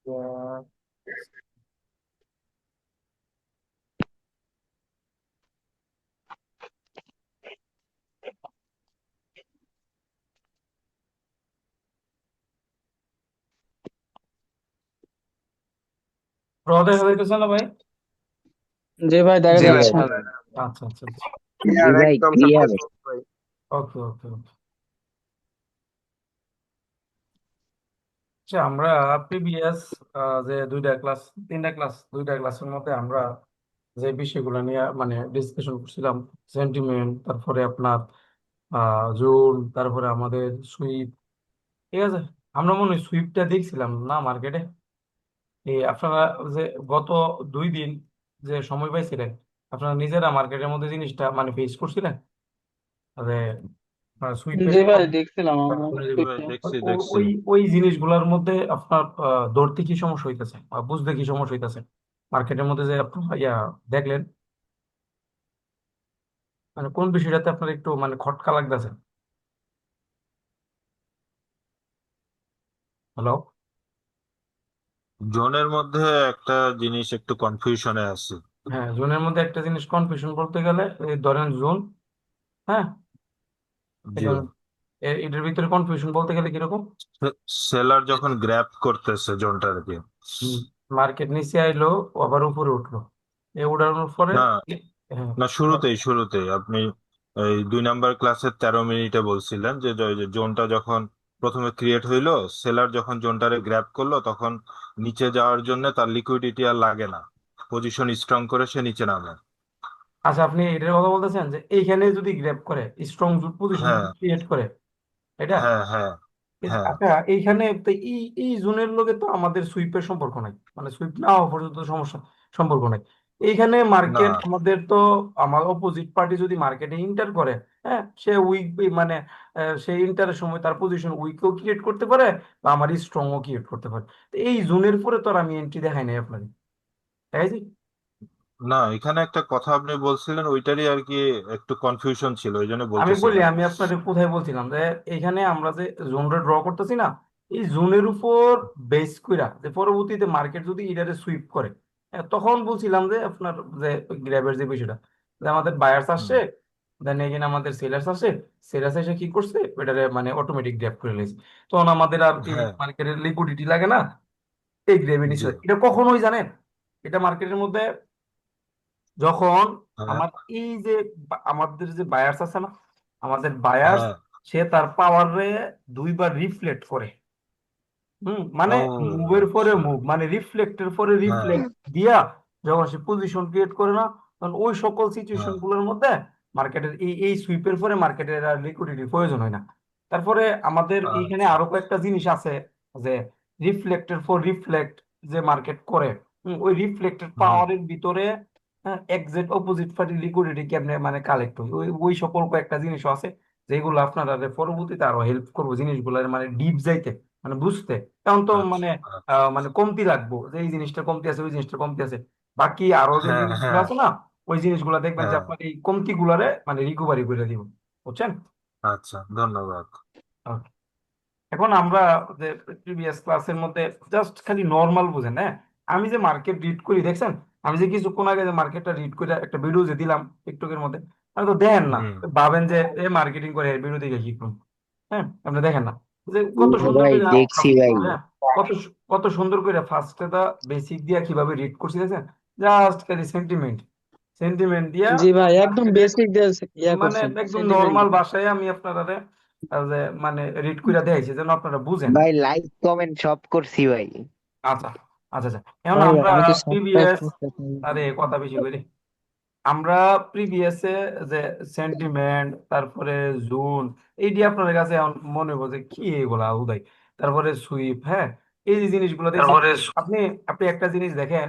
আহ, র দেখা যাইতেছে না ভাই? জি ভাই, দেখা জি ভাই যাচ্ছে। ভালো। আচ্ছা আচ্ছা আচ্ছা। ক্লিয়ার, ভাই একদম ক্লিয়ার। সাকসেসফুল ভাই। ওকে ওকে ওকে। আচ্ছা, আমরা প্রিভিয়াস যে তিনটা ক্লাসের মধ্যে আমরা যে বিষয়গুলো নিয়ে মানে ডিসকাশন করছিলাম, সেন্টিমেন্ট, তারপরে আপনার জোন, তারপরে আমাদের সুইপ, ঠিক আছে? আমরা মনে হয় সুইপটা দেখছিলাম না মার্কেটে। এই আপনারা যে গত 2 দিন যে সময় পাইছিলেন, আপনারা নিজেরা মার্কেটের মধ্যে জিনিসটা মানে ফেস করছিলেন যে সুইপের জি ভাই, দেখছিলাম আমরা জি ভাই, সুইপটা। দেখছি ওই দেখছি। ওই ওই জিনিসগুলোর মধ্যে আপনার ধরতে কি সমস্যা হইতেছে, বুঝতে কি সমস্যা হইতেছে মার্কেটের মধ্যে যে আপনার দেখলেন, মানে কোন বিষয়টাতে আপনার একটু মানে খটকা লাগতেছে? হ্যালো? জোনের মধ্যে একটা জিনিস একটু কনফিউশনে আছে। হ্যাঁ, জোনের মধ্যে একটা জিনিস কনফিউশন বলতে গেলে এই ধরেন জোন, হ্যাঁ, এই জি, ধরেন এটার ভিতরে কনফিউশন বলতে গেলে কিরকম? সেলার যখন গ্র্যাব করতেছে জোনটাকে। মার্কেট নিচে আইলো, আবার উপরে উঠলো, এই উঠানোর পরে না হ্যাঁ, না, শুরুতেই আপনি এই 2 নাম্বার ক্লাসের 13 মিনিটে বলছিলেন যে যে জোনটা যখন প্রথমে ক্রিয়েট হইলো, সেলার যখন জোনটারে গ্র্যাব করলো, তখন নিচে যাওয়ার জন্য তার লিকুইডিটি আর লাগে না, পজিশন স্ট্রং করে সে নিচে নামে। আচ্ছা, আপনি এটার কথা বলতেছেন যে এইখানে যদি গ্র্যাব করে স্ট্রং পজিশন হ্যাঁ ক্রিয়েট করে, এটা? হ্যাঁ হ্যাঁ হ্যাঁ। আচ্ছা, এইখানে তো এই এই জোনের লগে তো আমাদের সুইপের সম্পর্ক নাই, মানে সুইপ না হওয়া পর্যন্ত সমস্যা, সম্পর্ক নাই। এইখানে না মার্কেট আমাদের তো, আমার অপোজিট পার্টি যদি মার্কেটে ইন্টার করে, হ্যাঁ, সে উইক মানে সেই ইন্টারের সময় তার পজিশন উইকও ক্রিয়েট করতে পারে বা আমার স্ট্রংও ক্রিয়েট করতে পারে। তো এই জোনের পরে তো আর আমি এন্ট্রি দেখাই নাই আপনাকে, তাই জি? না, এখানে একটা কথা আপনি বলছিলেন, ওইটারই আর কি একটু কনফিউশন ছিল, ওই জন্য আমি বলি, বলতেছিলাম। আমি আপনাদের কোথায় বলছিলাম যে এখানে আমরা যে জোনটা ড্র করতেছি না, এই জোনের উপর বেস কইরা যে পরবর্তীতে মার্কেট যদি এটারে সুইপ করে, তখন বলছিলাম যে আপনার যে গ্র্যাবের যে বিষয়টা, যে আমাদের বায়ার্স হুম। আসছে, দেন এখানে আমাদের সেলার্স আসে, সেলার্স এসে কি করছে, এটারে মানে অটোমেটিক গ্র্যাব করে নিয়েছে, তখন আমাদের আর এই হ্যাঁ। মার্কেটের লিকুইডিটি লাগে না, এই গ্র্যাবে নিচ্ছে। জি। এটা কখনোই জানেন, এটা মার্কেটের মধ্যে যখন হ্যাঁ আমার এই যে আমাদের যে বায়ার্স আছে না, আমাদের বায়ার্স, হ্যাঁ। সে তার পাওয়ারে 2বার রিফ্লেক্ট করে। মানে ও মুভের পরে আচ্ছা। মুভ, মানে রিফ্লেক্টের পরে হ্যাঁ রিফ্লেক্ট দিয়া যখন সে পজিশন ক্রিয়েট করে না, তখন ওই সকল সিচুয়েশন হ্যাঁ গুলোর মধ্যে মার্কেটের এই এই সুইপের পরে মার্কেটের আর লিকুইডিটির প্রয়োজন হয় না। তারপরে আমাদের এইখানে আচ্ছা। আরো কয়েকটা জিনিস আছে, যে রিফ্লেক্টের পর রিফ্লেক্ট যে মার্কেট করে, ওই রিফ্লেক্টেড হুম। পাওয়ারের ভিতরে এক্সাক্ট অপোজিট পার্টি লিকুইডিটি কেমনে মানে কালেক্ট হয়, ওই ওই সকল কয়েকটা জিনিসও আছে, যেগুলো আপনারা পরবর্তীতে আরো হেল্প করবো জিনিসগুলো মানে ডিপ যাইতে, মানে বুঝতে। এখন তো আচ্ছা মানে আচ্ছা। মানে কমতি লাগবো যে এই জিনিসটা কমতি আছে, ওই জিনিসটা কমতি আছে, বাকি আরো যে হ্যাঁ জিনিসগুলো হ্যাঁ আছে না, ওই জিনিসগুলো দেখবেন যে হ্যাঁ। আপনার এই কমতি গুলারে মানে রিকভারি করে দিব, বুঝছেন? আচ্ছা, ধন্যবাদ। Okay. এখন আমরা যে প্রিভিয়াস ক্লাসের মধ্যে জাস্ট খালি নর্মাল বুঝেন, হ্যাঁ, আমি যে মার্কেট রিড করি দেখছেন, আমি যে কিছুক্ষণ আগে যে মার্কেটটা রিড করে একটা ভিডিও যে দিলাম টিকটকের মধ্যে, আপনি তো দেখেন না, হুম। ভাবেন যে এ মার্কেটিং করে এর ভিডিও দেখে শিখুন। হ্যাঁ, আপনি দেখেন না যে কত সুন্দর ভাই করে দেখছি ভাই। হ্যাঁ, কত সুন্দর করে ফার্স্টে দা বেসিক দিয়া কিভাবে রিড করছি দেখছেন, জাস্ট খালি সেন্টিমেন্ট, সেন্টিমেন্ট দিয়া জি ভাই, একদম মার্কেটের বেসিক দিয়ে ইয়া মানে করছেন, একদম সেন্টিমেন্ট। নর্মাল ভাষায় আমি আপনারা যে মানে রিড করে দেখাইছি যেন আপনারা বুঝেন। ভাই লাইক কমেন্ট সব করছি ভাই। আচ্ছা আচ্ছা আচ্ছা। এখন ভাই আমরা আমি তো সাবস্ক্রাইব প্রিভিয়াস, করতে আরে কথা বেশি করি, আমরা প্রিভিয়াসে যে সেন্টিমেন্ট, তারপরে জুন, এইটি আপনার কাছে এখন মনে হবো যে কি এগুলা উদয়, তারপরে সুইপ, হ্যাঁ, এই যে জিনিসগুলো দেখছেন, তারপরে আপনি আপনি একটা জিনিস দেখেন,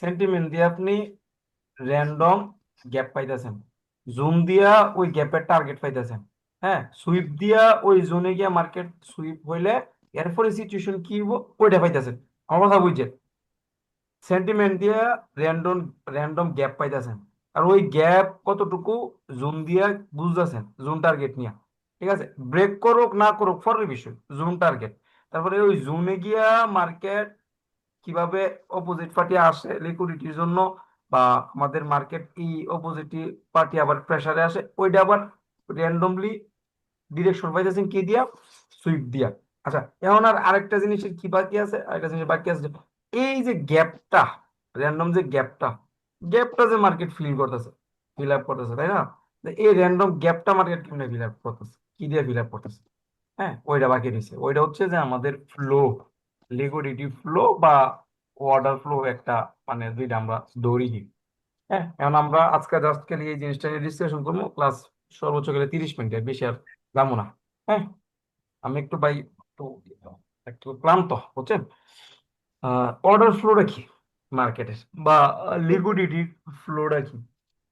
সেন্টিমেন্ট দিয়ে আপনি র্যান্ডম গ্যাপ পাইতেছেন, জুম দিয়া ওই গ্যাপের টার্গেট পাইতেছেন, হ্যাঁ, সুইপ দিয়া ওই জোনে গিয়া মার্কেট সুইপ হইলে এরপরে সিচুয়েশন কি হইব ওইটা পাইতেছেন। আমার কথা বুঝছেন? সেন্টিমেন্ট দিয়ে র্যান্ডম র্যান্ডম গ্যাপ পাইতেছেন, আর ওই গ্যাপ কতটুকু জুম দিয়া বুঝতেছেন, জুম টার্গেট নিয়ে, ঠিক আছে, ব্রেক করুক না করুক পরের বিষয়, জুম টার্গেট। তারপরে ওই জুনে গিয়া মার্কেট কিভাবে অপোজিট পার্টি আসে লিকুইডিটির জন্য, বা আমাদের মার্কেট এই অপোজিট পার্টি আবার প্রেসারে আসে, ওইটা আবার র্যান্ডমলি ডিরেকশন পাইতেছেন কি দিয়া, সুইপ দিয়া। আচ্ছা, এখন আর আরেকটা জিনিসের কি বাকি আছে, আরেকটা জিনিস বাকি আছে যে এই যে গ্যাপটা, র্যান্ডম যে গ্যাপটা যে মার্কেট ফিল আপ করতেছে, তাই না? তো এই র্যান্ডম গ্যাপটা মার্কেট কেমনে ফিল আপ করতেছে, কি দিয়ে ফিল আপ করতেছে? হ্যাঁ, ওইটা বাকি রয়েছে। ওইটা হচ্ছে যে আমাদের ফ্লো, লিকুইডিটি ফ্লো বা অর্ডার ফ্লো, একটা মানে দুইটা আমরা দৌড়ি দিই। হ্যাঁ, এখন আমরা আজকে জাস্ট খালি এই জিনিসটা নিয়ে ডিসকাশন করবো, ক্লাস সর্বোচ্চ গেলে 30 মিনিটের বেশি আর যাবো না। হ্যাঁ, আমি একটু একটু একটু ক্লান্ত, বুঝছেন? অর্ডার ফ্লোটা কি মার্কেটের, বা লিকুইডিটির ফ্লোটা কি?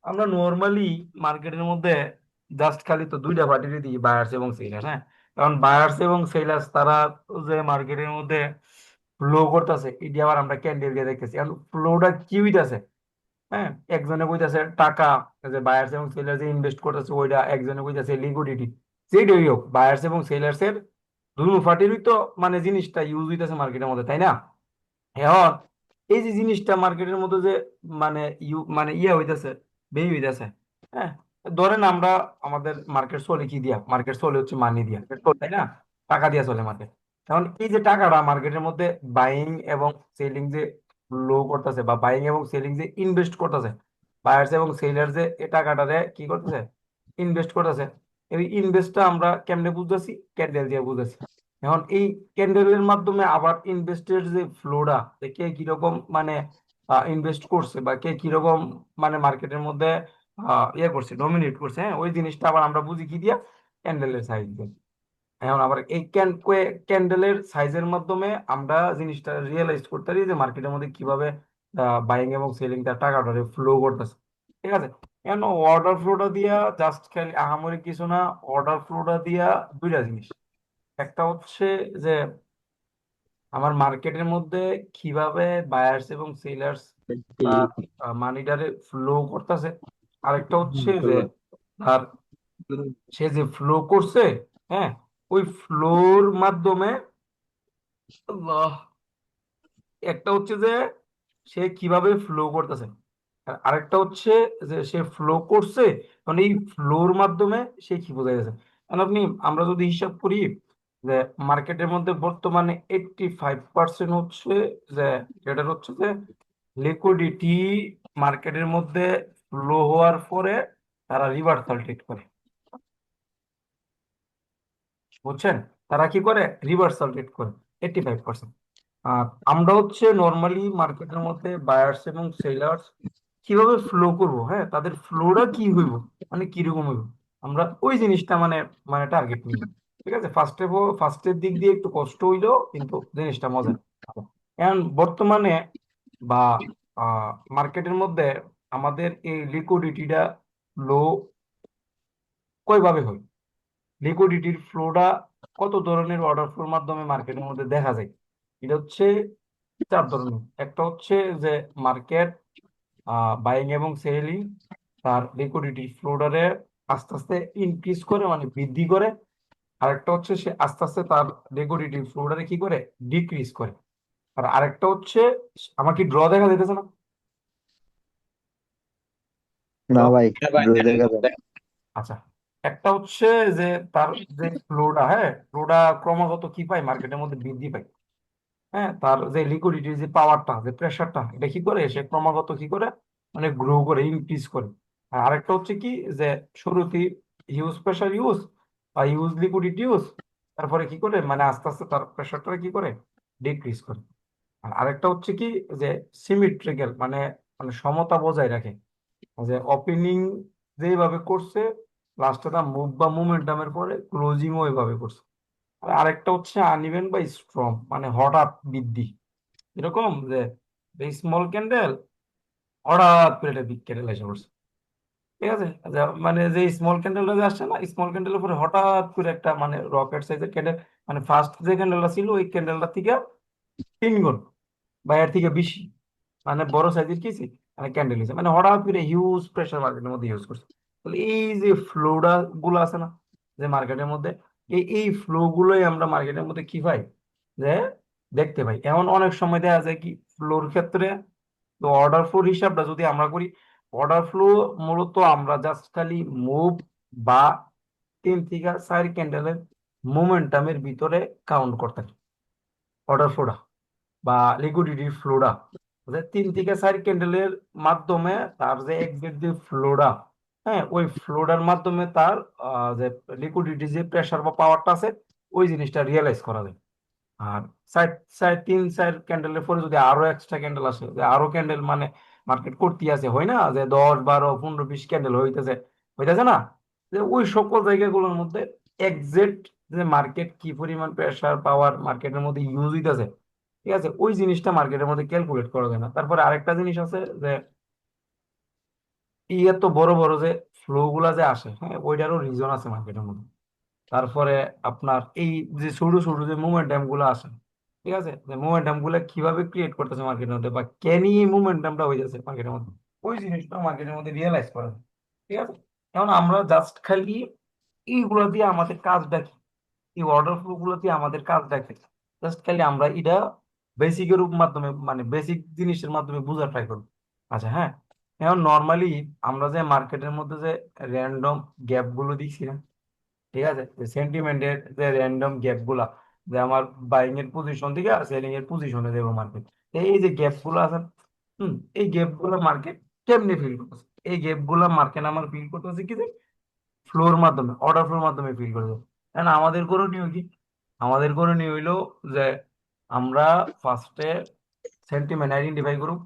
আমরা নর্মালি মার্কেটের মধ্যে জাস্ট খালি তো দুইটা পার্টিরই দিই, বায়ার্স এবং সেলার্স। হ্যাঁ, কারণ বায়ার্স এবং সেলার্স তারা যে মার্কেটের মধ্যে ফ্লো করতেছে, এটি আবার আমরা ক্যান্ডেল দিয়ে দেখতেছি। এখন ফ্লোটা কি হইতাছে? হ্যাঁ, একজনে কইতাছে টাকা, যে বায়ার্স এবং সেলার যে ইনভেস্ট করতেছে ওইটা, একজনে কইতাছে লিকুইডিটি। যেটাই হোক, বায়ার্স এবং সেলার্স এর দুই পার্টিরই তো মানে জিনিসটা ইউজ হইতেছে মার্কেটের মধ্যে, তাই না? এখন এই যে জিনিসটা মার্কেটের মধ্যে যে মানে মানে ইয়ে হইতেছে, বেই হইতেছে। হ্যাঁ, ধরেন আমরা আমাদের মার্কেট চলে কি দিয়া, মার্কেট চলে হচ্ছে মানি দিয়া, তাই না? টাকা দিয়া চলে মার্কেট। এখন এই যে টাকাটা মার্কেটের মধ্যে বাইং এবং সেলিং যে লো করতেছে, বা বাইং এবং সেলিং যে ইনভেস্ট করতেছে, বায়ার্স এবং সেলার যে এই টাকাটারে কি করতেছে, ইনভেস্ট করতেছে। এই ইনভেস্টটা আমরা কেমনে বুঝতেছি? ক্যান্ডেল দিয়ে বুঝতেছি। এখন এই ক্যান্ডেলের মাধ্যমে আবার ইনভেস্টের যে ফ্লোটা, কে কিরকম মানে ইনভেস্ট করছে, বা কে কিরকম মানে মার্কেটের মধ্যে ইয়ে করছে, ডমিনেট করছে, হ্যাঁ, ওই জিনিসটা আবার আমরা বুঝি কি দিয়া, ক্যান্ডেলের সাইজ দিয়ে। এখন আবার এই ক্যান্ডেলের সাইজের মাধ্যমে আমরা জিনিসটা রিয়েলাইজ করতে পারি যে মার্কেটের মধ্যে কিভাবে বাইং এবং সেলিং তার টাকাটা ফ্লো করতেছে। ঠিক আছে, এখন অর্ডার ফ্লোটা দিয়া জাস্ট খালি আহামরি কিছু না। অর্ডার ফ্লোটা দিয়া দুইটা জিনিস, একটা হচ্ছে যে আমার মার্কেটের মধ্যে কিভাবে বায়ার্স এবং সেলার্স তার মানিটারে ফ্লো করতেছে। আরেকটা হচ্ছে যে তার সে যে ফ্লো করছে, হ্যাঁ, ওই ফ্লোর মাধ্যমে আল্লাহ, একটা হচ্ছে যে সে কিভাবে ফ্লো করতেছে, আর আরেকটা হচ্ছে যে সে ফ্লো করছে, মানে এই ফ্লোর মাধ্যমে সে কি বোঝা গেছে। কারণ আমরা যদি হিসাব করি যে মার্কেটের মধ্যে বর্তমানে 85% হচ্ছে যে যেটা হচ্ছে যে লিকুইডিটি মার্কেটের মধ্যে ফ্লো হওয়ার পরে তারা রিভার্সাল ট্রেড করে, বুঝছেন? তারা কি করে? রিভার্সাল ট্রেড করে 85%। আর আমরা হচ্ছে নর্মালি মার্কেটের মধ্যে বায়ার্স এবং সেলার্স কিভাবে ফ্লো করব, হ্যাঁ, তাদের ফ্লোটা কি হইব, মানে কিরকম হইব, আমরা ওই জিনিসটা মানে মানে টার্গেট নিই। ঠিক আছে, ফার্স্টের দিক দিয়ে একটু কষ্ট হইলো, কিন্তু জিনিসটা মজা। এখন বর্তমানে বা মার্কেটের মধ্যে আমাদের এই লিকুইডিটিটা লো কয়ভাবে হয়, লিকুইডিটির ফ্লোটা কত ধরনের অর্ডার ফ্লোর মাধ্যমে মার্কেটের মধ্যে দেখা যায়। এটা হচ্ছে চার ধরনের। একটা হচ্ছে যে মার্কেট বাইং এবং সেলিং তার লিকুইডিটি ফ্লোটারে আস্তে আস্তে ইনক্রিজ করে, মানে বৃদ্ধি করে। আরেকটা হচ্ছে সে আস্তে আস্তে তার লিকুইডিটি ফ্লোটারে কি করে, ডিক্রিজ করে। আর আরেকটা হচ্ছে, আমার কি ড্র দেখা যাইতেছে না? না Draw? ভাই, ড্র দেখা যায় না। আচ্ছা, একটা হচ্ছে যে তার যে ফ্লোটা, হ্যাঁ, ফ্লোটা ক্রমাগত কি পায়, মার্কেটের মধ্যে বৃদ্ধি পায়। হ্যাঁ, তার যে লিকুইডিটির যে পাওয়ারটা, যে প্রেসারটা, এটা কি করে, সে ক্রমাগত কি করে, মানে গ্রো করে, ইনক্রিজ করে। আর আরেকটা হচ্ছে কি, যে শুরুতে হিউজ প্রেসার ইউজ বা হিউজ লিকুইডিটি ইউজ, তারপরে কি করে, মানে আস্তে আস্তে তার প্রেসারটা কি করে, ডিক্রিজ করে। আর আরেকটা হচ্ছে কি, যে সিমেট্রিক্যাল, মানে মানে সমতা বজায় রাখে, যে ওপেনিং যেভাবে করছে, লাস্টে তার মুভ বা মুভমেন্টামের পরে ক্লোজিংও ওইভাবে করছে। আর আরেকটা হচ্ছে আনইভেন বা স্ট্রং, মানে হঠাৎ বৃদ্ধি, এরকম যে স্মল ক্যান্ডেল হঠাৎ করে একটা বিগ ক্যান্ডেল এসে পড়ছে। ঠিক আছে, মানে যে স্মল ক্যান্ডেলটা যে আসছে না, স্মল ক্যান্ডেলের উপরে হঠাৎ করে একটা মানে রকেট সাইজের ক্যান্ডেল, মানে ফার্স্ট যে ক্যান্ডেলটা ছিল ওই ক্যান্ডেলটা থেকে 3 গুণ বা এর থেকে বেশি, মানে বড় সাইজের কি মানে ক্যান্ডেল হিসেবে, মানে হঠাৎ করে হিউজ প্রেশার মার্কেটের মধ্যে ইউজ করছে। তাহলে এই যে ফ্লোটা গুলো আছে না, যে মার্কেটের মধ্যে এই ফ্লো গুলোই আমরা মার্কেটের মধ্যে কি পাই, যে দেখতে পাই। এমন অনেক সময় দেখা যায় কি ফ্লোর ক্ষেত্রে, তো অর্ডার ফ্লোর হিসাবটা যদি আমরা করি, অর্ডার ফ্লো মূলত আমরা জাস্ট খালি মুভ বা 3 থেকে 4 ক্যান্ডেলের মোমেন্টামের ভিতরে কাউন্ট করতে পারি অর্ডার ফ্লোটা বা লিকুইডিটি ফ্লোটা, যে 3 থেকে 4 ক্যান্ডেলের মাধ্যমে তার যে এক্সাক্ট যে ফ্লোটা, হ্যাঁ ওই ফ্লোটার মাধ্যমে তার যে লিকুইডিটি যে প্রেসার বা পাওয়ারটা আছে ওই জিনিসটা রিয়েলাইজ করা যায়। আর সাইড সাইড 3 4 ক্যান্ডেলের পরে যদি আরো এক্সট্রা ক্যান্ডেল আসে, যে আরো ক্যান্ডেল মানে মার্কেট করতে আছে, হয় না যে 10 12 15 20 ক্যান্ডেল হইতেছে না, যে ওই সকল জায়গাগুলোর মধ্যে এক্সাক্ট যে মার্কেট কি পরিমাণ প্রেসার পাওয়ার মার্কেটের মধ্যে ইউজ হইতেছে, ঠিক আছে, ওই জিনিসটা মার্কেটের মধ্যে ক্যালকুলেট করা যায় না। তারপরে আরেকটা জিনিস আছে যে এই এত বড় বড় যে ফ্লো গুলা যে আসে, হ্যাঁ ওইটারও রিজন আছে মার্কেটের মধ্যে। তারপরে আপনার এই যে ছোট ছোট যে মোমেন্টাম গুলো আসে, ঠিক আছে, যে মোমেন্টাম গুলো কিভাবে ক্রিয়েট করতেছে মার্কেটের মধ্যে বা কেন এই মোমেন্টামটা হয়ে যাচ্ছে মার্কেটের মধ্যে, ওই জিনিসটা মার্কেটের মধ্যে রিয়েলাইজ করা যায়। ঠিক আছে, এখন আমরা জাস্ট খালি এইগুলো দিয়ে আমাদের কাজটা কি, এই অর্ডার ফ্লো গুলো দিয়ে আমাদের কাজটা কি, জাস্ট খালি আমরা এটা বেসিকের মাধ্যমে মানে বেসিক জিনিসের মাধ্যমে বোঝা ট্রাই করবো। আচ্ছা হ্যাঁ, এখন নর্মালি আমরা যে মার্কেটের মধ্যে যে র্যান্ডম গ্যাপ গুলো দিচ্ছি না, ঠিক আছে, সেন্টিমেন্টের যে র্যান্ডম গ্যাপ গুলা, যে আমার বাইং এর পজিশন থেকে সেলিং এর পজিশনে দেবো মার্কেট, এই যে গ্যাপ গুলো আছে, এই গ্যাপ গুলো মার্কেট কেমনে ফিল করতেছে, এই গ্যাপ গুলা মার্কেট আমার ফিল করতেছে কি যে ফ্লোর মাধ্যমে, অর্ডার ফ্লোর মাধ্যমে ফিল করবে। কারণ আমাদের করণীয় কি, আমাদের করণীয় হইলো যে আমরা ফার্স্টে সেন্টিমেন্ট আইডেন্টিফাই করুক।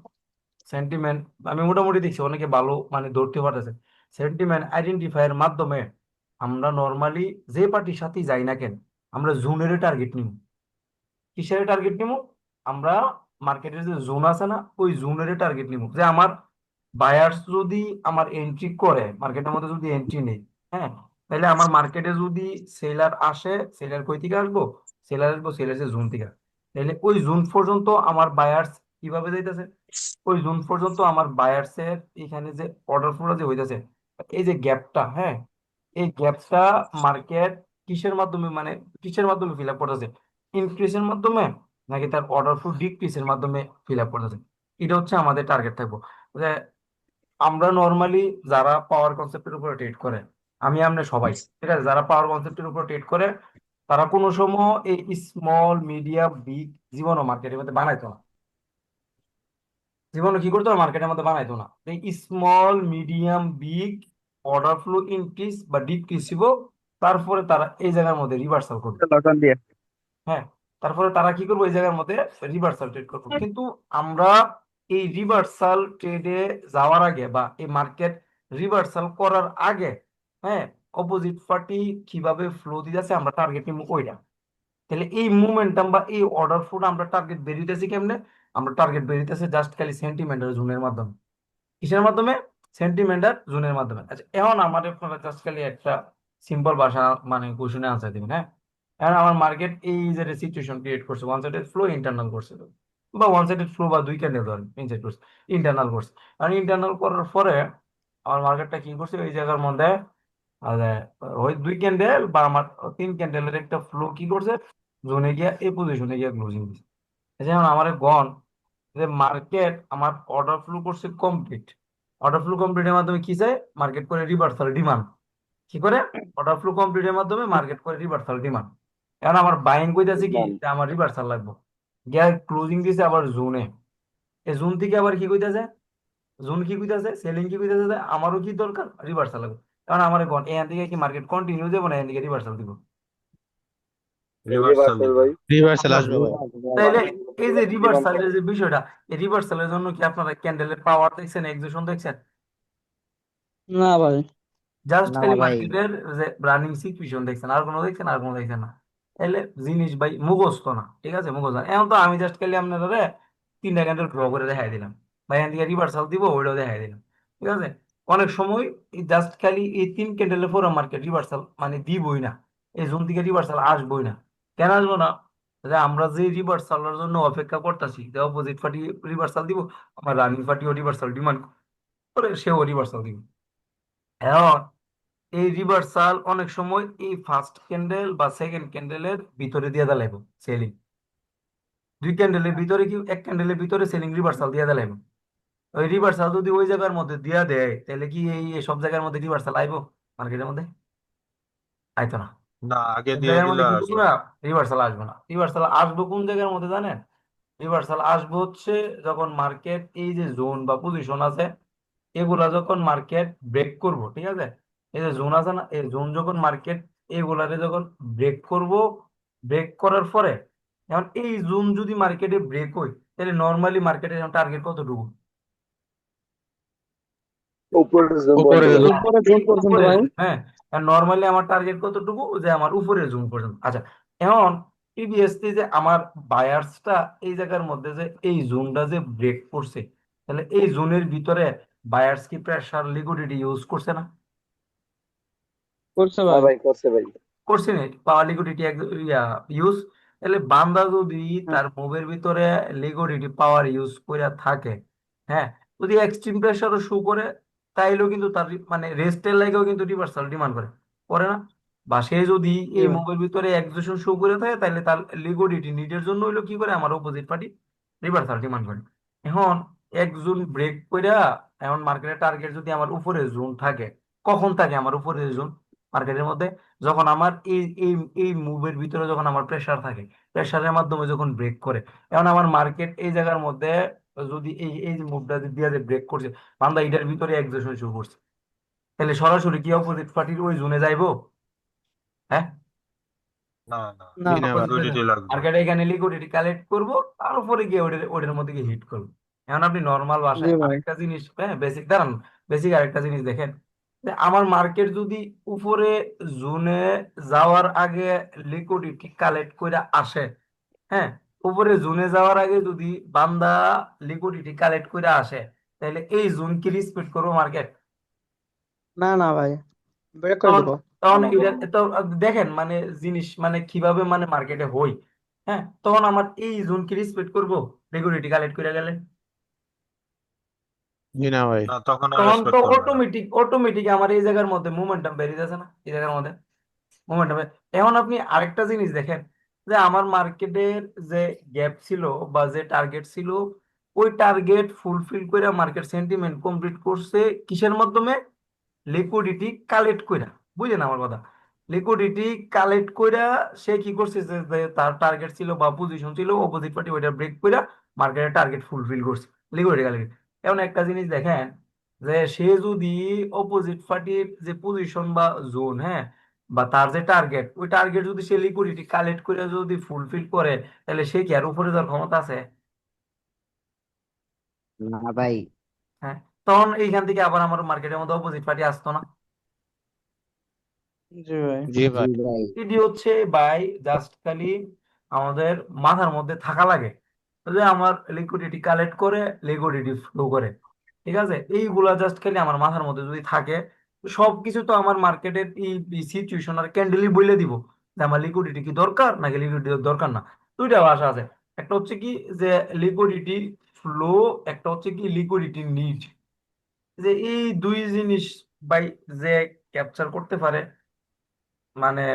সেন্টিমেন্ট আমি মোটামুটি দেখছি অনেকে ভালো মানে ধরতে পারতেছে। সেন্টিমেন্ট আইডেন্টিফাইয়ের মাধ্যমে আমরা নর্মালি যে পার্টির সাথেই যাই না কেন, আমরা জোনের টার্গেট নিব। কিসের টার্গেট নিব? আমরা মার্কেটের যে জোন আছে না, ওই জোনের টার্গেট নিব। যে আমার বায়ার্স যদি আমার এন্ট্রি করে মার্কেটের মধ্যে, যদি এন্ট্রি নেই, হ্যাঁ, তাহলে আমার মার্কেটে যদি সেলার আসে, সেলার কই থেকে আসবো, সেলার আসবো সেলার জোন থেকে। তাহলে ওই জোন পর্যন্ত আমার বায়ার্স কিভাবে যাইতেছে, ওই জোন পর্যন্ত আমার বায়ার্স এর এখানে যে অর্ডার ফ্লো যে হইতেছে, এই যে গ্যাপটা, হ্যাঁ এই গ্যাপটা মার্কেট কিসের মাধ্যমে মানে কিসের মাধ্যমে ফিল আপ করতেছে, ইনক্রিজের মাধ্যমে নাকি তার অর্ডার ফ্লো ডিক্রিজের মাধ্যমে ফিল আপ করতেছে। এটা হচ্ছে আমাদের টার্গেট থাকবো। যে আমরা নর্মালি যারা পাওয়ার কনসেপ্টের উপরে ট্রেড করে, আমি আমরা সবাই, ঠিক আছে, যারা পাওয়ার কনসেপ্টের উপর ট্রেড করে, তারা কোনো সময় এই স্মল মিডিয়াম বিগ জীবনও মার্কেটের মধ্যে বানাইতো না। জীবনে কি করতো না, মার্কেটের মধ্যে বানাইতো না। এই small medium big order flow increase বা ডিক্রিজ ছিল, তারপরে তারা এই জায়গার মধ্যে রিভার্সাল করবে। লটন দিয়ে হ্যাঁ, তারপরে তারা কি করবো, এই জায়গার মধ্যে রিভার্সাল ট্রেড করবো। কিন্তু আমরা এই রিভার্সাল ট্রেডে যাওয়ার আগে বা এই মার্কেট রিভার্সাল করার আগে, হ্যাঁ, অপোজিট পার্টি কিভাবে ফ্লো দিতেছে আমরা টার্গেট নিব ওইটা। তাহলে এই মুভমেন্টাম বা এই অর্ডার ফ্লোটা আমরা টার্গেট বেরিয়েছি কেমনে, আমরা টার্গেট বেরিয়েছে জাস্ট খালি সেন্টিমেন্টাল জোনের মাধ্যমে। কিসের মাধ্যমে? সেন্টিমেন্টাল জোনের মাধ্যমে। আচ্ছা এখন আমার আপনারা জাস্ট খালি একটা সিম্পল ভাষা মানে কোশ্চেনে আনসার দিবেন, হ্যাঁ। এখন আমার মার্কেট এই যে সিচুয়েশন ক্রিয়েট করছে, ওয়ান সাইডেড ফ্লো ইন্টারনাল করছে, বা ওয়ান সাইডেড ফ্লো বা দুই ক্যান্ডেল ধরেন ইনসাইড করছে, ইন্টারনাল করছে। আর ইন্টারনাল করার পরে আমার মার্কেটটা কি করছে, এই জায়গার মধ্যে আর ওই দুই ক্যান্ডেল বা আমার 3 ক্যান্ডেলের একটা ফ্লো কি করছে, জোনে গিয়া এই পজিশনে গিয়া ক্লোজিং দিচ্ছে। যেমন আমার গন যে মার্কেট আমার অর্ডার ফ্লো করছে কমপ্লিট, অর্ডার ফ্লো কমপ্লিটের মাধ্যমে কি চায়, মার্কেট করে রিভার্সাল ডিমান্ড। কি করে? অর্ডার ফ্লো কমপ্লিটের মাধ্যমে মার্কেট করে রিভার্সাল ডিমান্ড। এখন আমার বাইং কইতাছে কি যে আমার রিভার্সাল লাগবে, গিয়া ক্লোজিং দিছে আবার জোনে। এই জোন থেকে আবার কি কইতাছে, জোন কি কইতাছে, সেলিং কি কইতাছে, যে আমারও কি দরকার, রিভার্সাল লাগবে। কারণ আমার কোন এখান থেকে কি মার্কেট কন্টিনিউ দেবো না এখান থেকে রিভার্সাল দিব। রিভার্সাল দিবে। রিভার্সাল আপনার আসবে ভাই। তাইলে এই যে রিভার্সালের যে বিষয়টা, এই রিভার্সালের জন্য কি আপনারা ক্যান্ডেলের পাওয়ার দেখছেন, এক্সিশন দেখছেন? না ভাই। জাস্ট না খালি ভাই। মার্কেটের যে রানিং সিচুয়েশন দেখছেন, আর কোনো দেখছেন, আর কোনো দেখছেন না। তাইলে জিনিস ভাই মুখস্থ না, ঠিক আছে, মুখস্থ না। এখন তো আমি জাস্ট খালি আপনারা 3টা ক্যান্ডেল ড্র করে দেখাই দিলাম, ভাই এখান থেকে রিভার্সাল দিব ওইটাও দেখাই দিলাম, ঠিক আছে। অনেক সময় জাস্ট খালি এই 3 ক্যান্ডেলের পর মার্কেট রিভার্সাল মানে দিবই না, এই জোন থেকে রিভার্সাল আসবই না। কেন আসবো না? যে আমরা যে রিভার্সালের জন্য অপেক্ষা করতেছি, যে অপোজিট পার্টি রিভার্সাল দিব, আমার রানিং পার্টিও রিভার্সাল ডিমান্ড করে, সেও রিভার্সাল দিব। এখন এই রিভার্সাল অনেক সময় এই ফার্স্ট ক্যান্ডেল বা সেকেন্ড ক্যান্ডেলের ভিতরে দিয়ে দেয় সেলিং। দুই ক্যান্ডেলের ভিতরে কি এক ক্যান্ডেলের ভিতরে সেলিং রিভার্সাল দিয়ে দিলাম, ওই রিভার্সাল যদি ওই জায়গার মধ্যে দিয়া দেয় তাহলে কি এই সব জায়গার মধ্যে রিভার্সাল আইবো মার্কেটের মধ্যে? আইতো না। না, আগে সব দিয়ে জায়গার দিলে মধ্যে আর কি করবো আসবে না, না। রিভার্সাল আসবে না। রিভার্সাল আসবো কোন জায়গার মধ্যে জানেন? রিভার্সাল আসবো হচ্ছে যখন মার্কেট এই যে জোন বা পজিশন আছে এগুলা যখন মার্কেট ব্রেক করব, ঠিক আছে, এই যে জোন আছে না, এই জোন যখন মার্কেট এগুলারে যখন ব্রেক করব, ব্রেক করার পরে এখন এই জোন যদি মার্কেটে ব্রেক হয় তাহলে নর্মালি মার্কেটের টার্গেট কতটুকু? উপরের জোন উপরে পর্যন্ত ভাই। উপরে জোন পর্যন্ত উপরের ভাই। জোন, হ্যাঁ। নর্মালি আমার টার্গেট কতটুকু? যে আমার উপরের জোন পর্যন্ত। আচ্ছা, এখন প্রিভিয়াসলি যে আমার বায়ার্সটা এই জায়গার মধ্যে যে এই জোনটা যে ব্রেক করছে, তাহলে এই জোনের ভিতরে বায়ার্স কি প্রেসার লিকুইডিটি ইউজ করছে না? করছে হ্যাঁ ভাই। ভাই, করছে ভাই। করছে না, পাওয়ার লিকুইডিটি ইউজ। তাহলে বান্দা যদি হ্যাঁ, তার মুভের ভিতরে লিকুইডিটি পাওয়ার ইউজ করে থাকে, হ্যাঁ, যদি এক্সট্রিম প্রেসারও শো করে, তাইলেও কিন্তু তার মানে রেস্টের লাগেও কিন্তু রিভার্সাল ডিমান্ড করে, করে না? বা সে যদি জি এই ভাই। মুভের ভিতরে এক্সেশন শো করে থাকে তাহলে তার লিকুইডিটি নিডের জন্য হইলো কি করে আমার অপোজিট পার্টি রিভার্সাল ডিমান্ড করে। এখন এক জোন ব্রেক কইরা এখন মার্কেটের টার্গেট যদি আমার উপরে জোন থাকে, কখন থাকে আমার উপরে জোন মার্কেটের মধ্যে? যখন আমার এই এই এই মুভের ভিতরে যখন আমার প্রেসার থাকে, প্রেসারের মাধ্যমে যখন ব্রেক করে, এখন আমার মার্কেট এই জায়গার মধ্যে যদি এই এই যে মুভটা দিয়ে যে ব্রেক করছে, বান্দা এটার ভিতরে এক্সেশন শুরু করছে, তাহলে সরাসরি কি অপোজিট পার্টির ওই জোনে যাইবো? হ্যাঁ, না, না, না ভাই। লিকুইডিটি লাগবে। মার্কেটে এখানে লিকুইডিটি কালেক্ট করবো, তার উপরে গিয়ে ওদের ওদের মধ্যে গিয়ে হিট করবো। এখন আপনি নর্মাল জি ভাষায় ভাই। আরেকটা জিনিস, হ্যাঁ, বেসিক দাঁড়ান, বেসিক আরেকটা জিনিস দেখেন, যে আমার মার্কেট যদি উপরে জোনে যাওয়ার আগে লিকুইডিটি কালেক্ট করে আসে, হ্যাঁ, উপরে জোনে যাওয়ার আগে যদি বান্দা লিকুইডিটি কালেক্ট করে আসে, তাহলে এই জোন কি রিসপেক্ট করবো মার্কেট? না না ভাই, ব্রেক করে তখন দিব। তখন এটা তো দেখেন মানে জিনিস মানে কিভাবে মানে মার্কেটে হই, হ্যাঁ, তখন আমার এই জোন কি রেসপেক্ট করবো লিকুইডিটি কালেক্ট করে গেলে? জি না ভাই। না, তখন আর তখন তো রেসপেক্ট করবে না। অটোমেটিক অটোমেটিক আমার এই জায়গার মধ্যে মোমেন্টাম বেরিয়ে যাচ্ছে না, এই জায়গার মধ্যে মোমেন্টাম। এখন আপনি আরেকটা জিনিস দেখেন, যে আমার মার্কেটের যে গ্যাপ ছিল বা যে টার্গেট ছিল, ওই টার্গেট ফুলফিল করে মার্কেট সেন্টিমেন্ট কমপ্লিট করছে কিসের মাধ্যমে? লিকুইডিটি কালেক্ট কইরা, বুঝলেন আমার কথা? লিকুইডিটি কালেক্ট কইরা সে কি করছে, যে যে তার টার্গেট ছিল বা পজিশন ছিল অপোজিট পার্টি ওইটা ব্রেক কইরা মার্কেটের টার্গেট ফুলফিল করছে, লিকুইডিটি কালেক্ট। এখন একটা জিনিস দেখেন, যে সে যদি অপোজিট পার্টির যে পজিশন বা জোন, হ্যাঁ, বা তার যে টার্গেট, ওই টার্গেট যদি সে লিকুইডিটি কালেক্ট করে যদি ফুলফিল করে, তাহলে সে কি আর উপরে যাওয়ার ক্ষমতা আছে? না ভাই। হ্যাঁ, তখন এইখান থেকে আবার আমার মার্কেটের মধ্যে অপোজিট পার্টি আসতো না? জি ভাই। জি জি ভাই। ভাই। এটি হচ্ছে বাই জাস্ট খালি আমাদের মাথার মধ্যে থাকা লাগে, যে আমার লিকুইডিটি কালেক্ট করে লিকুইডিটি ফ্লো করে, ঠিক আছে, এইগুলা জাস্ট খালি আমার মাথার মধ্যে যদি থাকে, সবকিছু তো আমার মার্কেটের এই সিচুয়েশন আর ক্যান্ডেলই বলে দিব যে আমার লিকুইডিটি কি দরকার নাকি লিকুইডিটি দরকার না। দুইটা ভাষা আছে, একটা হচ্ছে কি যে লিকুইডিটি ফ্লো, একটা হচ্ছে কি লিকুইডিটি নিড। যে এই দুই জিনিস বাই যে ক্যাপচার করতে পারে, মানে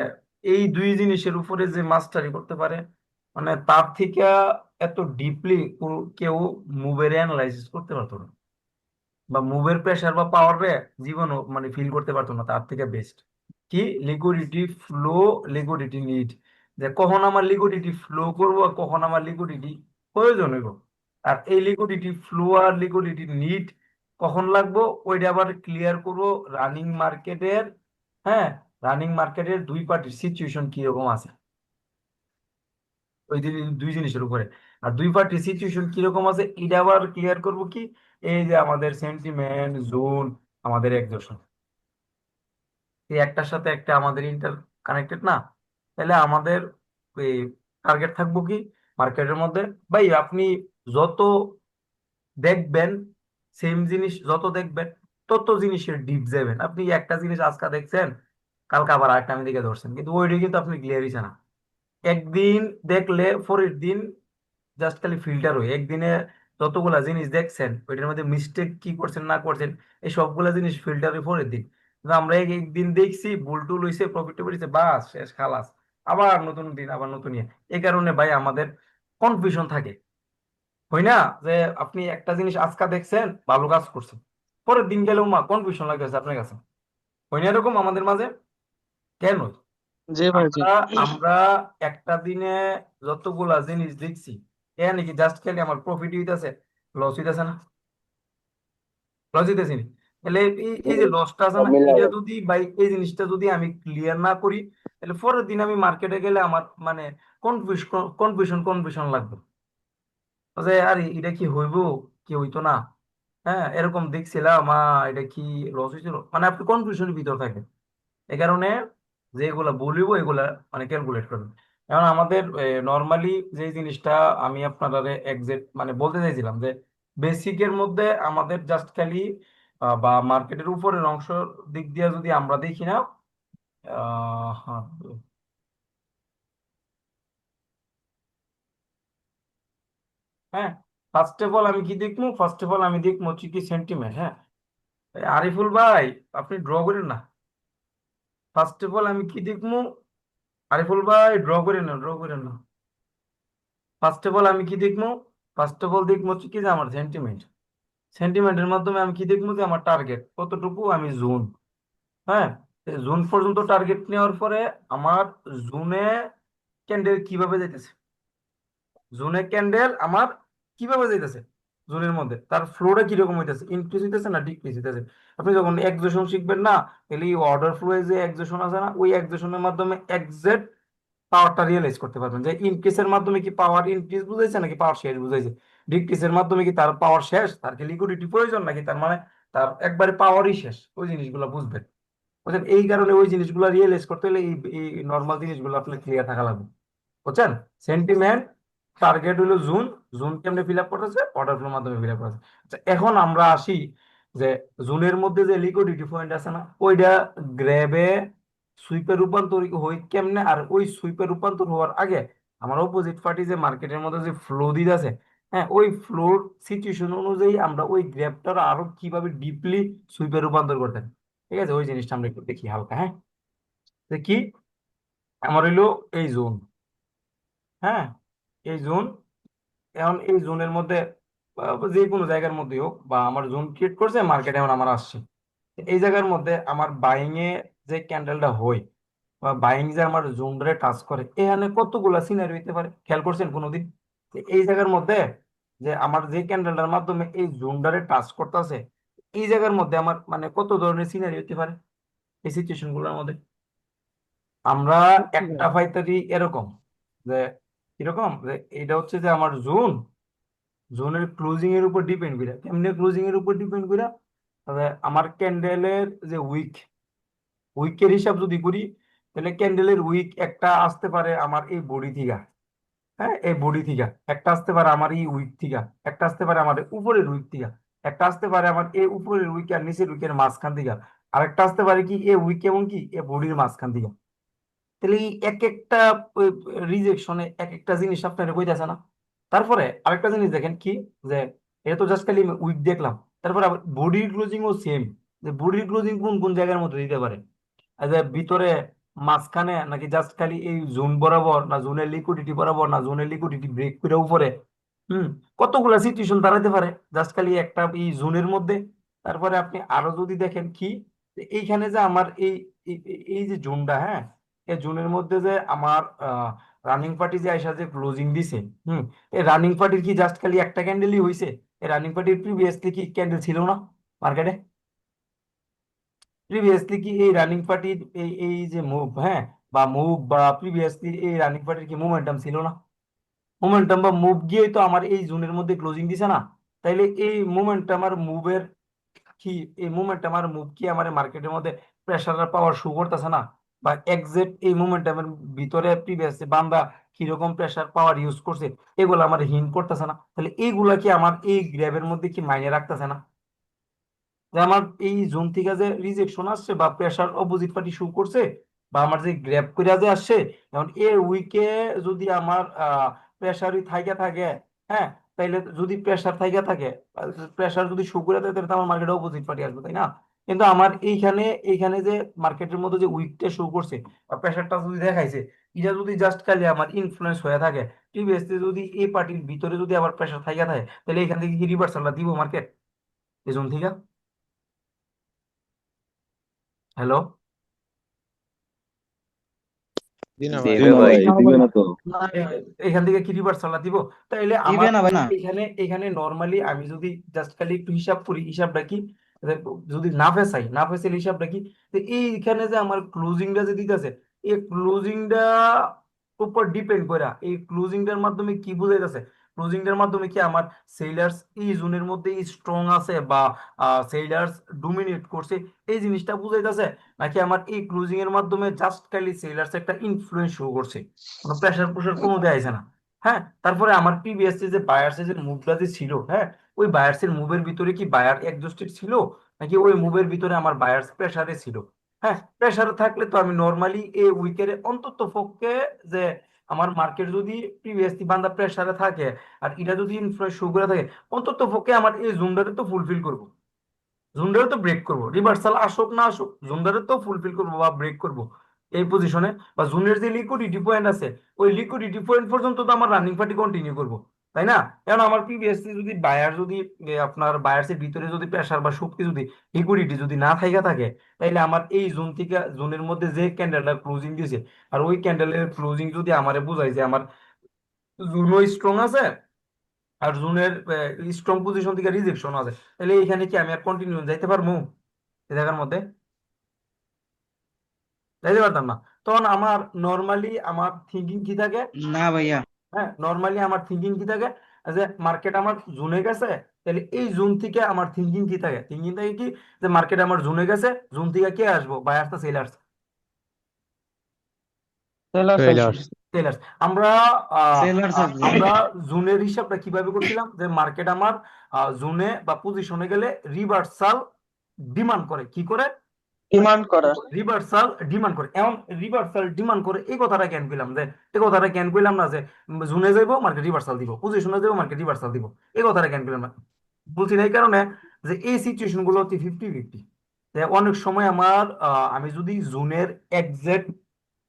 এই দুই জিনিসের উপরে যে মাস্টারি করতে পারে, মানে তার থেকে এত ডিপলি কেউ মুভের অ্যানালাইসিস করতে পারতো না, বা মুভের প্রেশার বা পাওয়ার রে জীবনও মানে ফিল করতে পারতো না তার থেকে বেস্ট। কি লিকুইডিটি ফ্লো, লিকুইডিটি নিড, যে কখন আমার লিকুইডিটি ফ্লো করবো আর কখন আমার লিকুইডিটি প্রয়োজন হইব, আর এই লিকুইডিটি ফ্লো আর লিকুইডিটি নিড কখন লাগবো, ওইটা আবার ক্লিয়ার করবো রানিং মার্কেটের, হ্যাঁ, রানিং মার্কেটের দুই পার্টির সিচুয়েশন কিরকম আছে, ওই দুই জিনিসের উপরে। আর দুই পার্টির সিচুয়েশন কিরকম আছে এটা আবার ক্লিয়ার করবো কি, এই যে আমাদের সেন্টিমেন্ট জোন, আমাদের একজোশন, এই একটার সাথে একটা আমাদের ইন্টার কানেক্টেড না? তাহলে আমাদের এই টার্গেট থাকবো কি মার্কেটের মধ্যে? ভাই আপনি যত দেখবেন সেম জিনিস, যত দেখবেন তত জিনিসের ডিপ যাবেন। আপনি একটা জিনিস আজকে দেখছেন, কালকে আবার আরেকটা আমি দিকে ধরছেন, কিন্তু ওইটা কিন্তু আপনি ক্লিয়ারই না। একদিন দেখলে পরের দিন জাস্ট খালি ফিল্টার হয়ে একদিনে যতগুলা জিনিস দেখছেন ওইটার মধ্যে মিস্টেক কি করছেন না করছেন, এই সবগুলা জিনিস ফিল্টার হয়ে পরের দিন। কিন্তু আমরা একদিন দেখছি ভুল টুল হয়েছে, প্রফিট টফিট হয়েছে, বাস শেষ খালাস, আবার নতুন দিন আবার নতুন ইয়ে। এই কারণে ভাই আমাদের কনফিউশন থাকে, হয় না? যে আপনি একটা জিনিস আজকে দেখছেন ভালো কাজ করছেন, পরের দিন গেলেও কনফিউশন লাগতেছে আপনার কাছে, হয় না এরকম আমাদের মাঝে? কেন? জি ভাই জি। আমরা আমরা একটা দিনে যতগুলা জিনিস দেখছি, এ নাকি জাস্ট খালি আমার প্রফিট হইতেছে, লস হইতেছে না? লস হইতেছি না? তাহলে এই যে লসটা আছে সব না, মিলে এটা হবে। যদি এই জিনিসটা যদি আমি ক্লিয়ার না করি, তাহলে পরের দিন আমি মার্কেটে গেলে আমার মানে কনফিউশন কনফিউশন লাগবে, যে আরে এটা কি হইব, কি হইতো না, হ্যাঁ এরকম দেখছিলাম এটা কি লস হয়েছিল, মানে আপনি কনফিউশনের ভিতর থাকেন। এই কারণে যেগুলা বলিব এগুলা মানে ক্যালকুলেট করবেন। এখন আমাদের নর্মালি যে জিনিসটা আমি আপনাদের এক্সাক্ট মানে বলতে চাইছিলাম যে বেসিকের মধ্যে আমাদের জাস্ট খালি বা মার্কেটের উপরের অংশ দিক দিয়ে যদি আমরা দেখি না, হ্যাঁ, হ্যাঁ, ফার্স্ট অফ অল আমি কি দেখবো? ফার্স্ট অফ অল আমি দেখবো হচ্ছে কি সেন্টিমেন্ট। হ্যাঁ, আরিফুল ভাই, আপনি ড্র করেন না। ফার্স্ট অফ অল আমি কি দেখবো? আরিফুল ভাই ড্র করেন না, ড্র করেন না। ফার্স্ট অফ অল আমি কি দেখবো? ফার্স্ট অফ অল দেখবো হচ্ছে কি যে আমার সেন্টিমেন্ট। সেন্টিমেন্টের মাধ্যমে আমি কি দেখবো? যে আমার টার্গেট কতটুকু, আমি জুন, হ্যাঁ, জুন পর্যন্ত টার্গেট নেওয়ার পরে আমার জুনে ক্যান্ডেল কিভাবে যাইতেছে, জুনে ক্যান্ডেল আমার কিভাবে যাইতেছে, জুনের মধ্যে তার ফ্লোটা কিরকম হইতেছে, ইনক্রিজ হইতেছে না ডিক্রিজ হইতেছে। আপনি যখন একজেশন শিখবেন না, তাহলে এই অর্ডার ফ্লোয়ে যে একজেশন আছে না, ওই একজেশনের মাধ্যমে এক্সাক্ট পাওয়ারটা রিয়েলাইজ করতে পারবেন, যে ইনক্রিজের মাধ্যমে কি পাওয়ার ইনক্রিজ বুঝাইছে নাকি পাওয়ার শেষ বুঝাইছে, ডিক্রিজের মাধ্যমে কি তার পাওয়ার শেষ, তার কি লিকুইডিটি প্রয়োজন নাকি তার মানে তার একবারে পাওয়ারই শেষ, ওই জিনিসগুলো বুঝবেন। বুঝছেন? এই কারণে ওই জিনিসগুলো রিয়েলাইজ করতে হলে এই নর্মাল জিনিসগুলো আপনার ক্লিয়ার থাকা লাগবে। বুঝছেন? সেন্টিমেন্ট, টার্গেট হলো জুন, জুন কেমনে ফিল আপ করতেছে, অর্ডার ফ্লোর মাধ্যমে ফিল আপ করতেছে। আচ্ছা, এখন আমরা আসি যে জুনের মধ্যে যে লিকুইডিটি পয়েন্ট আছে না, ওইটা গ্র্যাবে সুইপে রূপান্তর হই কেমনে, আর ওই সুইপে রূপান্তর হওয়ার আগে আমার অপোজিট পার্টি যে মার্কেটের মধ্যে যে ফ্লো দিতে আছে, হ্যাঁ, ওই ফ্লোর সিচুয়েশন অনুযায়ী আমরা ওই গ্র্যাপটার আরো কিভাবে ডিপলি সুইপে রূপান্তর করতে পারি। ঠিক আছে, ওই জিনিসটা আমরা একটু দেখি হালকা। হ্যাঁ, যে কি আমার হইলো এই জোন, হ্যাঁ, এই জোন। এখন এই জোনের মধ্যে যে কোনো জায়গার মধ্যে হোক, বা আমার জোন ক্রিয়েট করছে মার্কেট, এখন আমার আসছে এই জায়গার মধ্যে আমার বাইং এ যে ক্যান্ডেলটা হয়, বা বাইং যে আমার জোনরে টাচ করে, এখানে কতগুলা সিনারি হইতে পারে খেয়াল করছেন কোনোদিন? যে এই জায়গার মধ্যে যে আমার যে ক্যান্ডেলটার মাধ্যমে এই জোনটারে টাচ করতেছে, এই জায়গার মধ্যে আমার মানে কত ধরনের সিনারি হইতে পারে এই সিচুয়েশন গুলোর মধ্যে? আমরা জি একটা ভাই। ফাইতারি এরকম যে এরকম যে এটা হচ্ছে যে আমার জোন, জোনের ক্লোজিং এর উপর ডিপেন্ড করে, কেমনে ক্লোজিং এর উপর ডিপেন্ড করে, তবে আমার ক্যান্ডেলের যে উইকের হিসাব যদি করি, তাহলে ক্যান্ডেলের উইক একটা আসতে পারে আমার এই বডি থেকে, হ্যাঁ, এই বডি থেকে একটা আসতে পারে, আমার এই উইক থেকে একটা আসতে পারে, আমার উপরের উইক থেকে একটা আসতে পারে, আমার এই উপরের উইক আর নিচের উইকের মাঝখান থেকে আরেকটা আসতে পারে, কি এ উইক এবং কি এ বডির মাঝখান থেকে। তাহলে এই এক একটা রিজেকশনে এক একটা জিনিস আপনার কইতেছে না। তারপরে আরেকটা জিনিস দেখেন কি, যে এটা তো জাস্ট খালি উইক দেখলাম, তারপরে আবার বডির ক্লোজিং ও সেম, যে বডির ক্লোজিং কোন কোন জায়গার মধ্যে দিতে পারে, আর যে ভিতরে মাঝখানে নাকি জাস্ট খালি এই জোন বরাবর, না জোনের লিকুইডিটি বরাবর, না জোনের লিকুইডিটি ব্রেক করে উপরে, হুম, কতগুলা সিচুয়েশন দাঁড়াতে পারে জাস্ট খালি একটা এই জোনের মধ্যে। তারপরে আপনি আরো যদি দেখেন কি, যে এইখানে যে আমার এই যে জোনটা, হ্যাঁ, এই জোনের মধ্যে যে আমার রানিং পার্টি যে আইসা যে ক্লোজিং দিছে, হুম, এই রানিং পার্টির কি জাস্ট খালি একটা ক্যান্ডেলই হইছে? এই রানিং পার্টির প্রিভিয়াসলি কি ক্যান্ডেল ছিল না মার্কেটে? প্রিভিয়াসলি কি এই রানিং পার্টির এই যে মুভ, হ্যাঁ, বা মুভ বা প্রিভিয়াসলি এই রানিং পার্টির কি মোমেন্টাম ছিল না? মোমেন্টাম বা মুভ গিয়ে তো আমার এই জোনের মধ্যে ক্লোজিং দিছে না? তাইলে এই মোমেন্টাম আর মুভের কি, এই মোমেন্টাম আর মুভ কি আমার মার্কেটের মধ্যে প্রেসার আর পাওয়ার শো করতেছে না? বা এক্সাক্ট এই মোমেন্টামের ভিতরে প্রিভিয়াস বান্দা কিরকম প্রেসার পাওয়ার ইউজ করছে, এগুলো আমার হিন্ট করতেছে না? তাহলে এইগুলা কি আমার এই গ্র্যাবের মধ্যে কি মাইনে রাখতেছে না? যে আমার এই জোন থেকে যে রিজেকশন আসছে বা প্রেসার অপোজিট পার্টি শো করছে, বা আমার যে গ্র্যাব করে যে আসছে, এখন এর উইকে যদি আমার প্রেসারই থাইকা থাকে, হ্যাঁ, তাইলে যদি প্রেসার থাইকা থাকে, প্রেসার যদি শো করে থাকে, তাহলে তো আমার মার্কেটে অপোজিট পার্টি আসবে, তাই না? কিন্তু আমার এইখানে এইখানে যে মার্কেটের মধ্যে যে উইকটা শো করছে বা প্রেসারটা যদি দেখাইছে, এটা যদি জাস্ট খালি আমার ইনফ্লুয়েন্স হয়ে থাকে, প্রিভিয়াসলি যদি এই পার্টির ভিতরে যদি আবার প্রেশার থাকা থাকে, তাহলে এখান থেকে কি রিভার্সালটা দিব মার্কেট এই জোন থেকে? হ্যালো? দিনা ভাই দিবে দিবে না ভাই। ভাই, না দিবে ভাই, না তো। না এখান থেকে কি রিভার্সালটা দিব? তাইলে দিবে আমার না ভাই না। এখানে এখানে নর্মালি আমি যদি জাস্ট খালি একটু হিসাব করি, হিসাবটা কি, যে যদি না ফেসাই, না ফেসাইলে হিসাবটা কি, যে এইখানে যে আমার ক্লোজিংটা যে দিতেছে, এই ক্লোজিংটা উপর ডিপেন্ড করে, এই ক্লোজিংটার মাধ্যমে কি বোঝাইতেছে, ক্লোজিংটার মাধ্যমে কি আমার সেলার্স এই জোনের মধ্যে স্ট্রং আছে বা সেলার্স ডোমিনেট করছে, এই জিনিসটা বুঝাইতেছে, নাকি আমার এই ক্লোজিং এর মাধ্যমে জাস্ট খালি সেলার্স একটা ইনফ্লুয়েন্স শো করছে, কোনো প্রেশার প্রেশার কোনো দেয়াইছে না। হ্যাঁ, তারপরে আমার প্রিভিয়াসলি যে বায়ার্স এর যে মুভটা যে ছিল, হ্যাঁ, ওই বায়ার্স এর মুভের ভিতরে কি বায়ার এক্সস্টেড ছিল, নাকি ওই মুভের ভিতরে আমার বায়ার্স প্রেসারে ছিল? হ্যাঁ, প্রেসারে থাকলে তো আমি নর্মালি এই উইকেটে অন্তত পক্ষে, যে আমার মার্কেট যদি প্রিভিয়াসলি বান্দা প্রেসারে থাকে আর এটা যদি ইনফ্লুয়েন্স শো করে থাকে, অন্তত পক্ষে আমার এই জোনটারে তো ফুলফিল করবো, জোনটারে তো ব্রেক করবো, রিভার্সাল আসুক না আসুক জোনটারে তো ফুলফিল করবো বা ব্রেক করবো এই পজিশনে। বা জোনের যে লিকুইডিটি পয়েন্ট আছে, ওই লিকুইডিটি পয়েন্ট পর্যন্ত তো আমার রানিং পার্টি কন্টিনিউ করবো, তাই না? কারণ আমার প্রিভিয়াসলি যদি বায়ার যদি আপনার বায়ার্সের ভিতরে যদি প্রেসার বা শক্তি যদি লিকুইডিটি যদি না থাকা থাকে, তাইলে আমার এই জোন থেকে জোনের মধ্যে যে ক্যান্ডেলটা ক্লোজিং দিয়েছে, আর ওই ক্যান্ডেলের ক্লোজিং যদি আমারে বোঝায় যে আমার জোনও স্ট্রং আছে আর জোনের স্ট্রং পজিশন থেকে রিজেকশন আছে, তাহলে এখানে কি আমি আর কন্টিনিউ যাইতে পারবো এই জায়গার মধ্যে? যাইতে পারতাম না। তখন আমার নর্মালি আমার থিঙ্কিং কি থাকে? না ভাইয়া। হ্যাঁ, নর্মালি আমার থিঙ্কিং কি থাকে, যে মার্কেট আমার জোনে গেছে, তাহলে এই জোন থেকে আমার থিঙ্কিং কি থাকে, থিঙ্কিং থাকে কি, যে মার্কেট আমার জোনে গেছে, জোন থেকে কে আসবো, বায়ার্স না সেলার্স? সেলার্স আসবে। সেলার্স। সেলার্স। আমরা আহ, সেলার্স আহ, আসবে। আমরা জোনের হিসাবটা কিভাবে করছিলাম, যে মার্কেট আমার জোনে বা পজিশনে গেলে রিভার্সাল ডিমান্ড করে, কি করে? ডিমান্ড করা। রিভার্সাল ডিমান্ড করে। এখন রিভার্সাল ডিমান্ড করে এই কথাটা কেন কইলাম, যে এই কথাটা কেন কইলাম না যে জুনে যাইবো মার্কেট রিভার্সাল দিব, পজিশনে যাইবো মার্কেট রিভার্সাল দিব, এই কথাটা কেন কইলাম না? বলছি না এই কারণে যে এই সিচুয়েশন গুলো হচ্ছে 50-50। অনেক সময় আমার আমি যদি জুনের এক্সাক্ট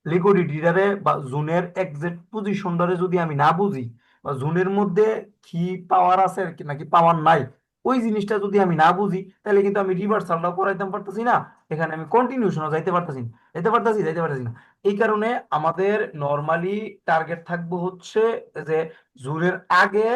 লিকুইডিটিটারে বা জোনের এক্সাক্ট পজিশনটারে যদি আমি না বুঝি, বা জোনের মধ্যে কি পাওয়ার আছে নাকি পাওয়ার নাই, ওই জিনিসটা যদি আমি না বুঝি, তাহলে কিন্তু আমি রিভার্সালটাও করাইতে পারতেছি না, এখানে আমি কন্টিনিউশনও যাইতে পারতেছি না, যাইতে পারতেছি না। এই কারণে আমাদের নর্মালি টার্গেট থাকবো হচ্ছে যে জোনের আগে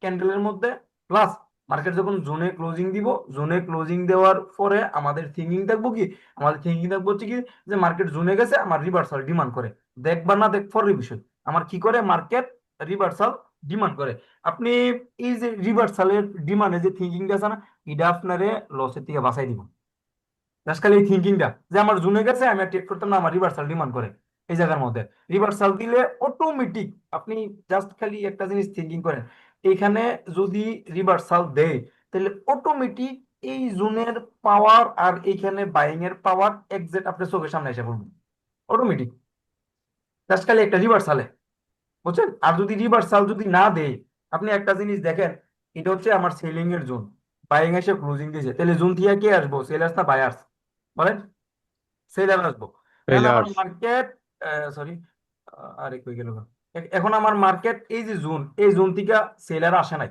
ক্যান্ডেলের মধ্যে, প্লাস মার্কেট যখন জোনে ক্লোজিং দিব, জোনে ক্লোজিং দেওয়ার পরে আমাদের থিঙ্কিং থাকবো কি, আমাদের থিঙ্কিং থাকবো হচ্ছে কি, যে মার্কেট জোনে গেছে, আমার রিভার্সাল ডিমান্ড করে, দেখবার না দেখ পরের বিষয়, আমার কি করে মার্কেট রিভার্সাল ডিমান্ড করে। আপনি এই যে রিভার্সালের ডিমান্ডে যে থিঙ্কিংটা আছে না, এটা আপনারে লসের থেকে বাঁচাই দিব। জাস্ট খালি এই থিঙ্কিংটা, যে আমার জুনে গেছে আমি ট্রেড করতাম না, আমার রিভার্সাল ডিমান্ড করে এই জায়গার মধ্যে, রিভার্সাল দিলে অটোমেটিক আপনি জাস্ট খালি একটা জিনিস থিঙ্কিং করেন, এখানে যদি রিভার্সাল দেয়, তাহলে অটোমেটিক এই জোনের পাওয়ার আর এইখানে বাইং এর পাওয়ার এক্সাক্ট আপনার চোখের সামনে এসে পড়বে অটোমেটিক, জাস্ট খালি একটা রিভার্সালে, বুঝছেন? আর যদি রিভার্সাল যদি না দেয়, আপনি একটা জিনিস দেখেন, এটা হচ্ছে আমার সেলিং এর জোন, বাইং এসে ক্লোজিং দিয়েছে, তাহলে জোন থেকে কে আসবো, সেলার্স না বায়ার্স? বলেন। সেলার আসবো। এখন আমার সেলার্স। মার্কেট, সরি, আরে কই গেল গো? এখন আমার মার্কেট এই যে জোন, এই জোন থেকে সেলার আসে নাই,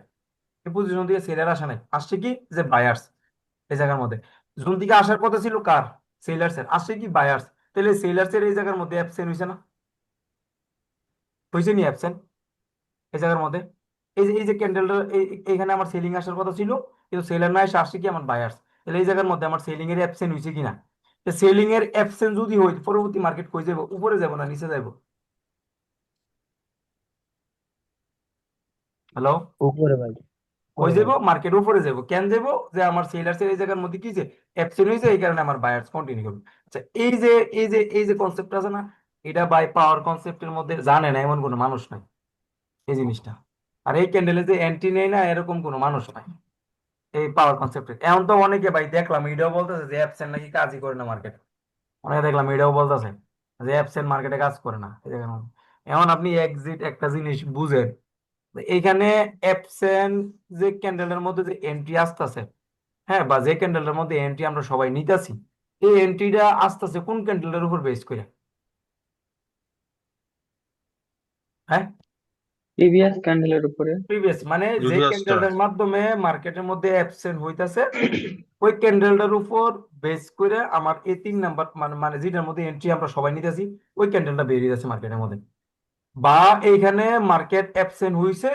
এই পজিশন থেকে সেলার আসে নাই, আসছে কি, যে বায়ার্স এই জায়গার মধ্যে। জোন থেকে আসার কথা ছিল কার, সেলার্স এর, আসছে কি বায়ার্স, তাহলে সেলার্স এর এই জায়গার মধ্যে অ্যাবসেন্ট হয়েছে না, হয়েছে নি অ্যাবসেন্ট এই জায়গার মধ্যে? এই যে ক্যান্ডেলটা এইখানে আমার সেলিং আসার কথা ছিল, কিন্তু সেলার না এসে আসছে কি আমার বায়ার্স, তাহলে এই জায়গার মধ্যে আমার সেলিং এর অ্যাবসেন্ট হয়েছে কিনা? সেলিং এর অ্যাবসেন্ট যদি হয়, পরবর্তী মার্কেট কই যাবো, উপরে যাবো না নিচে যাবো? হ্যালো? উপরে ভাই। কই উপরে ভাই। যাবো, মার্কেট উপরে যাবো, কেন যাবো, যে আমার সেলার্স এর এই জায়গার মধ্যে কি যে অ্যাবসেন্ট হয়েছে, এই কারণে আমার বায়ার্স কন্টিনিউ করবে। আচ্ছা, এই যে কনসেপ্ট আছে না, এটা বাই পাওয়ার কনসেপ্টের মধ্যে জানে না এমন কোনো মানুষ নাই এই জিনিসটা। আর এই ক্যান্ডেলে যে এন্ট্রি নেই না, এরকম কোনো মানুষ নাই এই পাওয়ার কনসেপ্টে। এখন তো অনেকে ভাই দেখলাম এটাও বলতেছে যে অ্যাবসেন্ট নাকি কাজই করে না মার্কেট, অনেকে দেখলাম এটাও বলতেছে যে অ্যাবসেন্ট মার্কেটে কাজ করে না এই জায়গার মধ্যে। এখন আপনি এক্সিট একটা জিনিস বুঝেন, এইখানে অ্যাবসেন্ট যে ক্যান্ডেলের মধ্যে যে এন্ট্রি আসতেছে, হ্যাঁ, বা যে ক্যান্ডেলের মধ্যে এন্ট্রি আমরা সবাই নিতেছি, এই এন্ট্রিটা আসতেছে কোন ক্যান্ডেলের উপর বেস করে? হ্যাঁ, প্রিভিয়াস ক্যান্ডেলের উপরে। প্রিভিয়াস মানে যে প্রিভিয়াসটা। ক্যান্ডেলটার মাধ্যমে মার্কেটের মধ্যে অ্যাবসেন্ট হইতাছে ওই ক্যান্ডেলটার উপর বেস করে আমার এই 3 নাম্বার মানে মানে যেটার মধ্যে এন্ট্রি আমরা সবাই নিতেছি ওই ক্যান্ডেলটা বেরিয়ে যাচ্ছে মার্কেটের মধ্যে, বা এইখানে মার্কেট অ্যাবসেন্ট হইছে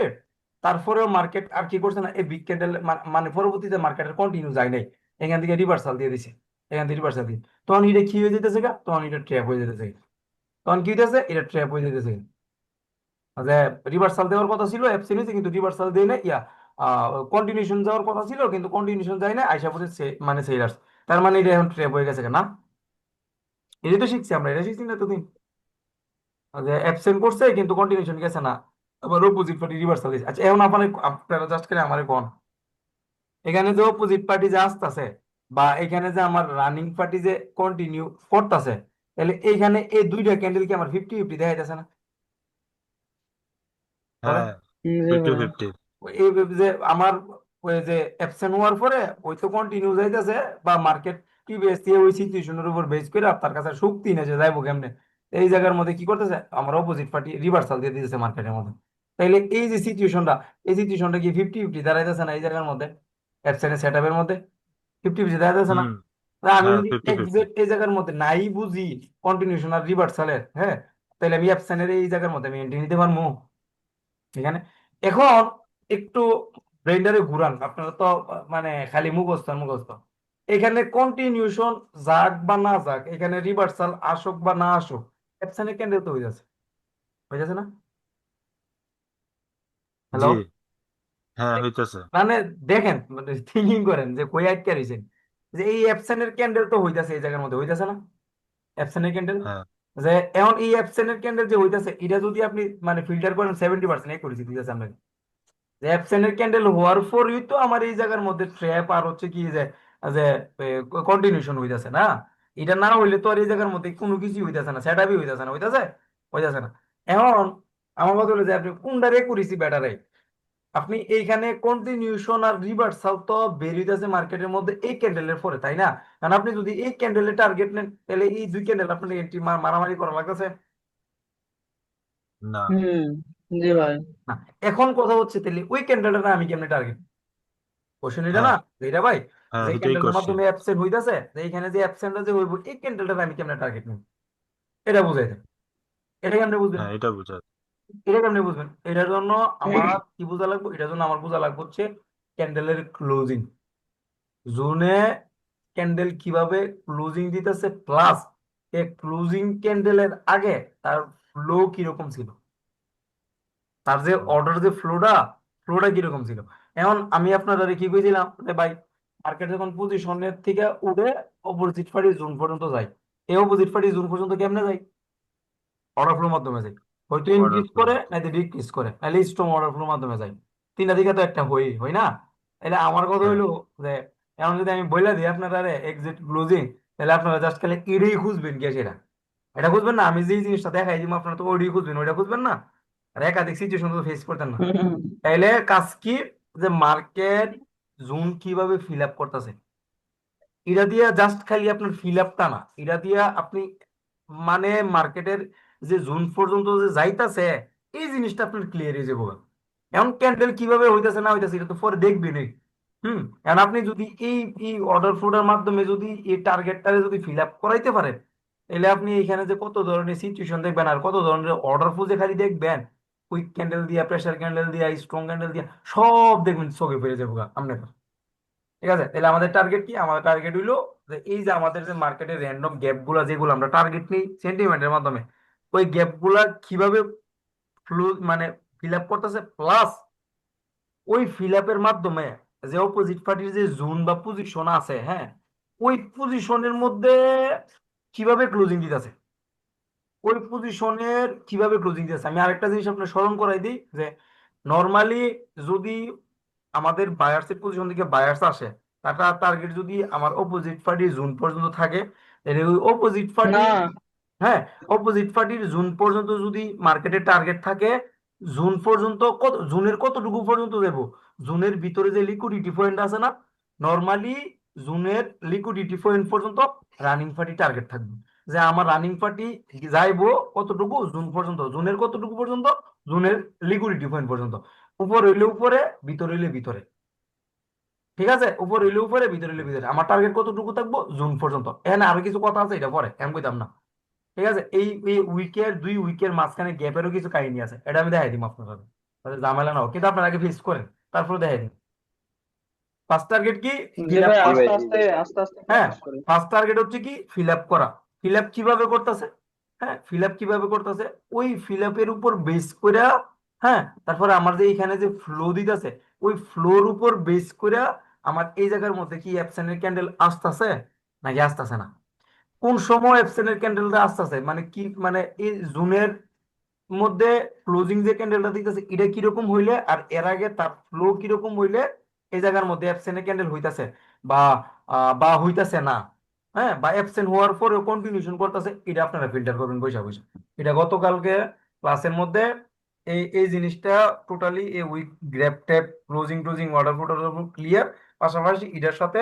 তারপরেও মার্কেট আর কি করছে না এই বিগ ক্যান্ডেল মানে পরবর্তীতে মার্কেটের কন্টিনিউ যায় নাই, এখান থেকে রিভার্সাল দিয়ে দিছে, এখান থেকে রিভার্সাল দিয়ে তখন এটা কি হয়ে যেতেছে গা, তখন এটা ট্র্যাপ হয়ে যেতেছে, তখন কি হইতেছে এটা ট্র্যাপ হয়ে যেতেছে যে রিভার্সাল দেওয়ার কথা ছিল অ্যাবসেন্ট হয়েছে কিন্তু রিভার্সাল দেয় না, ইয়া কন্টিনিউশন যাওয়ার কথা ছিল কিন্তু কন্টিনিউশন যায় না, আইসা পড়ে মানে সেলার্স, তার মানে এটা এখন ট্র্যাপ হয়ে গেছে না, এটা তো শিখছি আমরা, এটা শিখছি না এতদিন যে অ্যাবসেন্ট করছে কিন্তু কন্টিনিউশন গেছে না, আবার অপোজিট পার্টি রিভার্সাল দিয়েছে। আচ্ছা এখন আপনারা জাস্ট করে আমারে কোন এখানে যে অপোজিট পার্টি যে আসতেছে বা এখানে যে আমার রানিং পার্টি যে কন্টিনিউ করতেছে, তাহলে এইখানে এই দুইটা ক্যান্ডেল কি আমার 50-50 দেখা যাচ্ছে না বলেন? হ্যাঁ, জি 50 ভাই। 50। এই যে আমার ওই যে অ্যাবসেন্ট হওয়ার পরে ওই তো কন্টিনিউ যাইতেছে বা মার্কেট প্রিভিয়াস দিয়ে ওই সিচুয়েশনের উপর বেস করে আপনার কাছে শক্তি নেই যে যাইবো কেমনে, এই জায়গার মধ্যে কি করতেছে আমার অপোজিট পার্টি রিভার্সাল দিয়ে দিতেছে মার্কেটের মধ্যে, তাইলে এই যে সিচুয়েশনটা এই সিচুয়েশনটা কি 50-50 দাঁড়াইতেছে না এই জায়গার মধ্যে অ্যাবসেন্টের সেট আপের মধ্যে 50-50 দাঁড়াইতেছে না? হুম। তা আমি হ্যাঁ, যদি 50 50। এক্সাক্ট এই জায়গার মধ্যে নাই বুঝি কন্টিনিউশন আর রিভার্সালের, হ্যাঁ, তাহলে আমি অ্যাবসেন্টের এই জায়গার মধ্যে আমি এন্ট্রি নিতে পারবো এখানে। এখন একটু ব্রেইনটারে ঘুরান, আপনারা তো মানে খালি মুখস্থ আর মুখস্থ, এখানে কন্টিনিউশন যাক বা না যাক, এখানে রিভার্সাল আসুক বা না আসুক, অ্যাবসেন্টের ক্যান্ডেল তো হয়ে যাচ্ছে না? হ্যালো, জি। হ্যাঁ, হইতেছে। মানে দেখেন মানে থিঙ্কিং করেন যে কই আটকে রয়েছেন, যে এই অ্যাবসেন্টের ক্যান্ডেল তো হইতাছে এই জায়গার মধ্যে হইতাছে না অ্যাবসেন্টের ক্যান্ডেল, হ্যাঁ। যে এখন এই অ্যাবসেন্টের ক্যান্ডেল যে হইতাছে এটা যদি আপনি মানে ফিল্টার করেন 70% একুরেসি দিতেছে আপনাকে, যে অ্যাবসেন্টের ক্যান্ডেল হওয়ার পরই তো আমার এই জায়গার মধ্যে ট্র্যাপ আর হচ্ছে কি যে যে কন্টিনিউশন হইতাছে না, এটা না হইলে তো আর এই জায়গার মধ্যে কোনো কিছু হইতাছে না, সেট আপই হইতাছে না, হইতাছে না। এখন আমার কথা হলো যে আপনি কোনটা রেকুরেসি ব্যাটারে, আপনি এইখানে কন্টিনিউশন আর রিভার্সাল তো বের হইতাছে মার্কেটের মধ্যে এই ক্যান্ডেলের পরে, তাই না? কারণ আপনি যদি এই ক্যান্ডেলের টার্গেট নেন তাহলে এই দুই ক্যান্ডেল আপনার এন্ট্রি মারামারি করা লাগতেছে না। হুম। জি ভাই। না। এখন কথা হচ্ছে তাহলে ওই ক্যান্ডেলটা আমি কেমনে টার্গেট, কোশ্চেন এটা না হ্যাঁ। এটা ভাই, হ্যাঁ, যে এটাই ক্যান্ডেলটার কোশ্চেন। মাধ্যমে অ্যাবসেন্ট হইতাছে, যে এখানে যে অ্যাবসেন্টটা যে হইব এই ক্যান্ডেলটা আমি কেমনে টার্গেট নিব, এটা বুঝাই দেন, এটা কেমনে বুঝবেন, হ্যাঁ, এটা বোঝা। এটা কেমনে বুঝবেন, এটার জন্য আমার কি বোঝা লাগবে, এটার জন্য আমার বোঝা লাগবে হচ্ছে ক্যান্ডেলের ক্লোজিং, জোনে ক্যান্ডেল কিভাবে ক্লোজিং দিতেছে, প্লাস এই ক্লোজিং ক্যান্ডেলের আগে তার ফ্লো কিরকম ছিল, তার যে হুম। অর্ডার যে ফ্লোটা কিরকম ছিল। এখন আমি আপনারা কি কইছিলাম যে ভাই মার্কেট যখন পজিশনের থেকে উঠে অপোজিট পার্টি জোন পর্যন্ত যায়, এই অপোজিট পার্টি জোন পর্যন্ত কেমনে যায়, অর্ডার ফ্লোর মাধ্যমে যায়, হয়তো অর্ডার ইনক্রিজ ফ্লো করে মতো। নাইতো ডিক্রিজ করে নাহলে স্ট্রং অর্ডার ফ্লোর মাধ্যমে যায়, তিনটা দিকে তো একটা হয় না? তাহলে আমার কথা হ্যাঁ। হইলো যে এখন যদি আমি বইলা দিই আপনারা এক্সিট ক্লোজিং, তাহলে আপনারা জাস্ট খালি এটাই খুঁজবেন কি সেটা, এটা খুঁজবেন না, আমি যে জিনিসটা দেখাই দিব আপনারা তো ওইটাই খুঁজবেন, ওইটা খুঁজবেন না, আর একাধিক সিচুয়েশন তো ফেস করতেন না। হুম। তাইলে কাজ কি, যে মার্কেট জোন কিভাবে ফিল আপ করতেছে, এটা দিয়ে জাস্ট খালি আপনার ফিল আপটা না, এটা দিয়ে আপনি মানে মার্কেটের যে জোন পর্যন্ত যে যাইতাছে এই জিনিসটা আপনার ক্লিয়ার হয়ে যাবো। এখন ক্যান্ডেল কিভাবে হইতাছে না হইতাছে এটা তো পরে দেখবেন। এখন আপনি যদি এই এই অর্ডার ফ্লোটার মাধ্যমে যদি এই টার্গেটটারে যদি ফিল আপ করাইতে পারেন, তাহলে আপনি এখানে যে কত ধরনের সিচুয়েশন দেখবেন আর কত ধরনের অর্ডার ফ্লো যে খালি দেখবেন, কুইক ক্যান্ডেল দিয়া, প্রেসার ক্যান্ডেল দিয়া, স্ট্রং ক্যান্ডেল দিয়া, সব দেখবেন চোখে ফিরে যাবো আপনার। ঠিক আছে, তাহলে আমাদের টার্গেট কি, আমাদের টার্গেট হইলো যে এই যে আমাদের যে মার্কেটের র্যান্ডম গ্যাপ গুলা যেগুলো আমরা টার্গেট নিই সেন্টিমেন্টের মাধ্যমে, ওই গ্যাপ গুলা কিভাবে ফ্লো মানে ফিল আপ করতেছে, প্লাস ওই ফিল আপের মাধ্যমে যে অপোজিট পার্টির যে জোন বা পজিশন আছে, হ্যাঁ, ওই পজিশনের মধ্যে কিভাবে ক্লোজিং দিতেছে, ওই পজিশনের কিভাবে ক্লোজিং দিতেছে। আমি আরেকটা জিনিস আপনার স্মরণ করাই দিই যে নর্মালি যদি আমাদের বায়ার্স এর পজিশন থেকে বায়ার্স আসে, টাটা টার্গেট যদি আমার অপোজিট পার্টি জোন পর্যন্ত থাকে, তাহলে ওই অপোজিট পার্টি, না। হ্যাঁ, অপোজিট পার্টির জোন পর্যন্ত যদি মার্কেটের টার্গেট থাকে, জোন পর্যন্ত কত, জোনের কতটুকু পর্যন্ত দেব, জোনের ভিতরে যে লিকুইডিটি পয়েন্ট আছে না, নর্মালি জোনের লিকুইডিটি পয়েন্ট পর্যন্ত রানিং পার্টি টার্গেট থাকবে, যে আমার রানিং পার্টি যাইবো কতটুকু জোন পর্যন্ত, জোনের কতটুকু পর্যন্ত, জোনের লিকুইডিটি পয়েন্ট পর্যন্ত। উপর হইলে উপরে, ভিতর হইলে ভিতরে। ঠিক আছে, উপর হইলে উপরে, ভিতর হইলে ভিতরে। আমার টার্গেট কতটুকু থাকবো? জুন পর্যন্ত। এখানে আরো কিছু কথা আছে, এটা পরে আমি কইতাম না। ঠিক আছে, এই এই উইকের 2 উইকের মাঝখানে গ্যাপেরও কিছু কাহিনী আছে, এটা আমি দেখাই দিই আপনার সাথে, তাহলে ঝামেলা না হোক। কিন্তু আপনার আগে ফিক্স করেন, তারপরে দেখাই দিন। ফার্স্ট টার্গেট কি? জি ফিল আপ ভাই, করা। আস্তে আস্তে আস্তে আস্তে হ্যাঁ, প্র্যাকটিস করি। ফার্স্ট টার্গেট হচ্ছে কি? ফিল আপ করা। ফিল আপ কিভাবে করতেছে? হ্যাঁ, ফিল আপ কিভাবে করতেছে, ওই ফিল আপের উপর বেস করে, হ্যাঁ, তারপরে আমার যে এখানে যে ফ্লো দিতেছে, ওই ফ্লোর উপর বেস করে আমার এই জায়গার মধ্যে কি অ্যাবসেন্টের ক্যান্ডেল আসতেছে নাকি আসতেছে না। কোন সময় অ্যাবসেন্টের ক্যান্ডেলটা আসতেছে মানে কি, মানে এই জুনের মধ্যে ক্লোজিং যে ক্যান্ডেলটা দিতেছে এটা কিরকম হইলে, আর এর আগে তার ফ্লো কিরকম হইলে এই জায়গার মধ্যে অ্যাবসেন্ট ক্যান্ডেল হইতাছে বা বা হইতাছে না। হ্যাঁ, বা অ্যাবসেন্ট হওয়ার পরেও কন্টিনিউশন করতেছে, এটা আপনারা ফিল্টার করবেন বৈশা বৈশা। এটা গতকালকে ক্লাসের মধ্যে এই এই জিনিসটা টোটালি এই weak grab tap closing closing order flow clear. পাশাপাশি এটার সাথে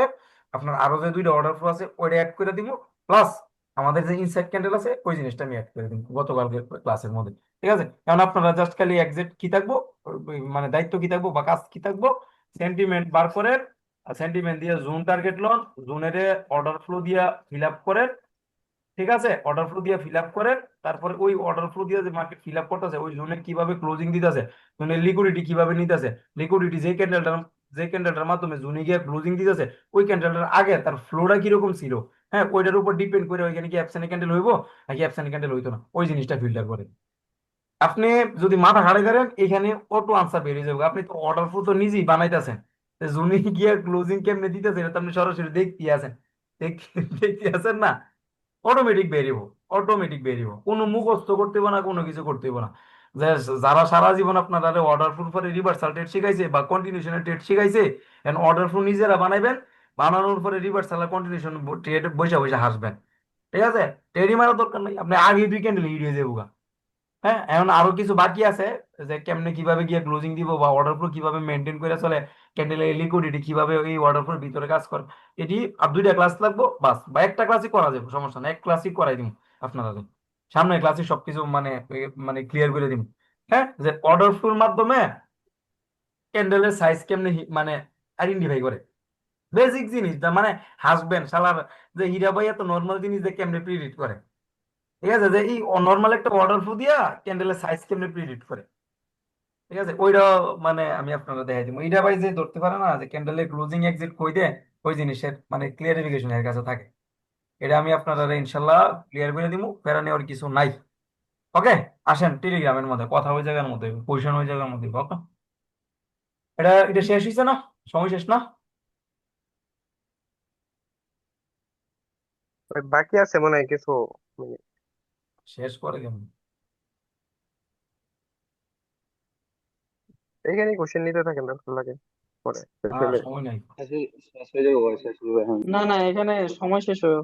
আপনার আরো যে 2টা অর্ডার ফ্লো আছে ওইটা অ্যাড করে দিব, প্লাস আমাদের যে ইনসাইড ক্যান্ডেল আছে ওই জিনিসটা আমি অ্যাড করে দিব গতকালকে ক্লাসের মধ্যে। ঠিক আছে, কারণ আপনারা জাস্ট খালি এক্সাক্ট কি থাকবো, মানে দায়িত্ব কি থাকবো বা কাজ কি থাকবো, সেন্টিমেন্ট বার করেন, সেন্টিমেন্ট দিয়ে জোন টার্গেট লন, জোনের অর্ডার ফ্লো দিয়ে ফিল আপ করেন। ঠিক আছে, অর্ডার ফ্লো দিয়ে ফিল আপ করেন। তারপরে ওই অর্ডার ফ্লো দিয়ে যে মার্কেট ফিল আপ করতেছে, ওই জোনে কিভাবে ক্লোজিং দিতেছে, জোনের লিকুইডিটি কিভাবে নিতেছে, লিকুইডিটি যে ক্যান্ডেলটার মাধ্যমে জোনে গিয়ে ক্লোজিং দিতেছে, ওই ক্যান্ডেলটার আগে তার ফ্লোটা কিরকম ছিল, হ্যাঁ, ওইটার উপর ডিপেন্ড করে ওইখানে কি অ্যাবসেন্ট ক্যান্ডেল হইবো নাকি অ্যাবসেন্ট ক্যান্ডেল হইতো না, ওই জিনিসটা ফিল্টার করে। আপনি যদি মাথা খাড়ে করেন এখানে অটো আনসার বেরিয়ে যাবে। আপনি তো অর্ডার ফ্লো তো নিজেই বানাইতেছেন, জুনি গিয়ে ক্লোজিং কেমনে দিতেছেন এটা তো আপনি সরাসরি দেখতে আছেন, দেখতে আছেন না। অটোমেটিক বেরিয়ে, অটোমেটিক বেরিয়ে, কোনো মুখস্থ করতে হবে না, কোনো কিছু করতে হবে না। যে যারা সারা জীবন আপনারা অর্ডার ফ্লো পরে রিভার্সাল ট্রেড শিখাইছে বা কন্টিনিউশনের ট্রেড শিখাইছে, এখন অর্ডার ফ্লো নিজেরা বানাইবেন, বানানোর পরে রিভার্সাল আর কন্টিনিউশন ট্রেড বসে বসে হাসবেন। ঠিক আছে, ট্রেডই মারার দরকার নাই, আপনি আগে 2 ক্যান্ডেল হিট হয়ে যাবো গা। হ্যাঁ, এখন আরো কিছু বাকি আছে, যে কেমনে কিভাবে গিয়ে ক্লোজিং দিব বা অর্ডার ফ্লো কিভাবে মেনটেন করে চলে, ক্যান্ডেলের লিকুইডিটি কিভাবে এই অর্ডার ফ্লোর ভিতরে কাজ করে। এটি আর 2টা ক্লাস লাগবো বাস, বা একটা ক্লাসই করা যাবে, সমস্যা না, এক ক্লাসই করাই দিব আপনাদের সামনে ক্লাসে সবকিছু মানে মানে ক্লিয়ার করে দিব। হ্যাঁ, যে অর্ডার ফ্লোর মাধ্যমে ক্যান্ডেলের সাইজ কেমনে মানে আইডেন্টিফাই করে, বেসিক জিনিস যা মানে হাসবেন শালার, যে হীরা ভাই এত নর্মাল জিনিস যে কেমনে প্রিডিক্ট করে। ঠিক আছে, যে এই নর্মাল একটা অর্ডার ফ্লো দিয়া ক্যান্ডেলের সাইজ কেমনে প্রিডিক্ট করে। ঠিক আছে, ওইটা মানে আমি আপনারা দেখাই দিব। এইটা ভাই যে ধরতে পারে না যে ক্যান্ডেলের ক্লোজিং এক্সিট কই দেয়, ওই জিনিসের মানে ক্লিয়ারিফিকেশন এর কাছে থাকে। এটা আমি আপনারা ইনশাল্লাহ ক্লিয়ার করে দিব, প্যারা নেওয়ার কিছু নাই। ওকে, আসেন টেলিগ্রামের মধ্যে কথা, ওই জায়গার মধ্যে পজিশন, ওই জায়গার মধ্যে। ওকে, এটা এটা শেষ হয়েছে না? সময় শেষ না? ওই বাকি আছে মনে হয় কিছু মিনিট। শেষ করে কেমন? এইখানে কোশ্চেন নিতে থাকেন, দরকার লাগে পরে শেষ হলে। সময় নাই। না না, এখানে সময় শেষ হয়ে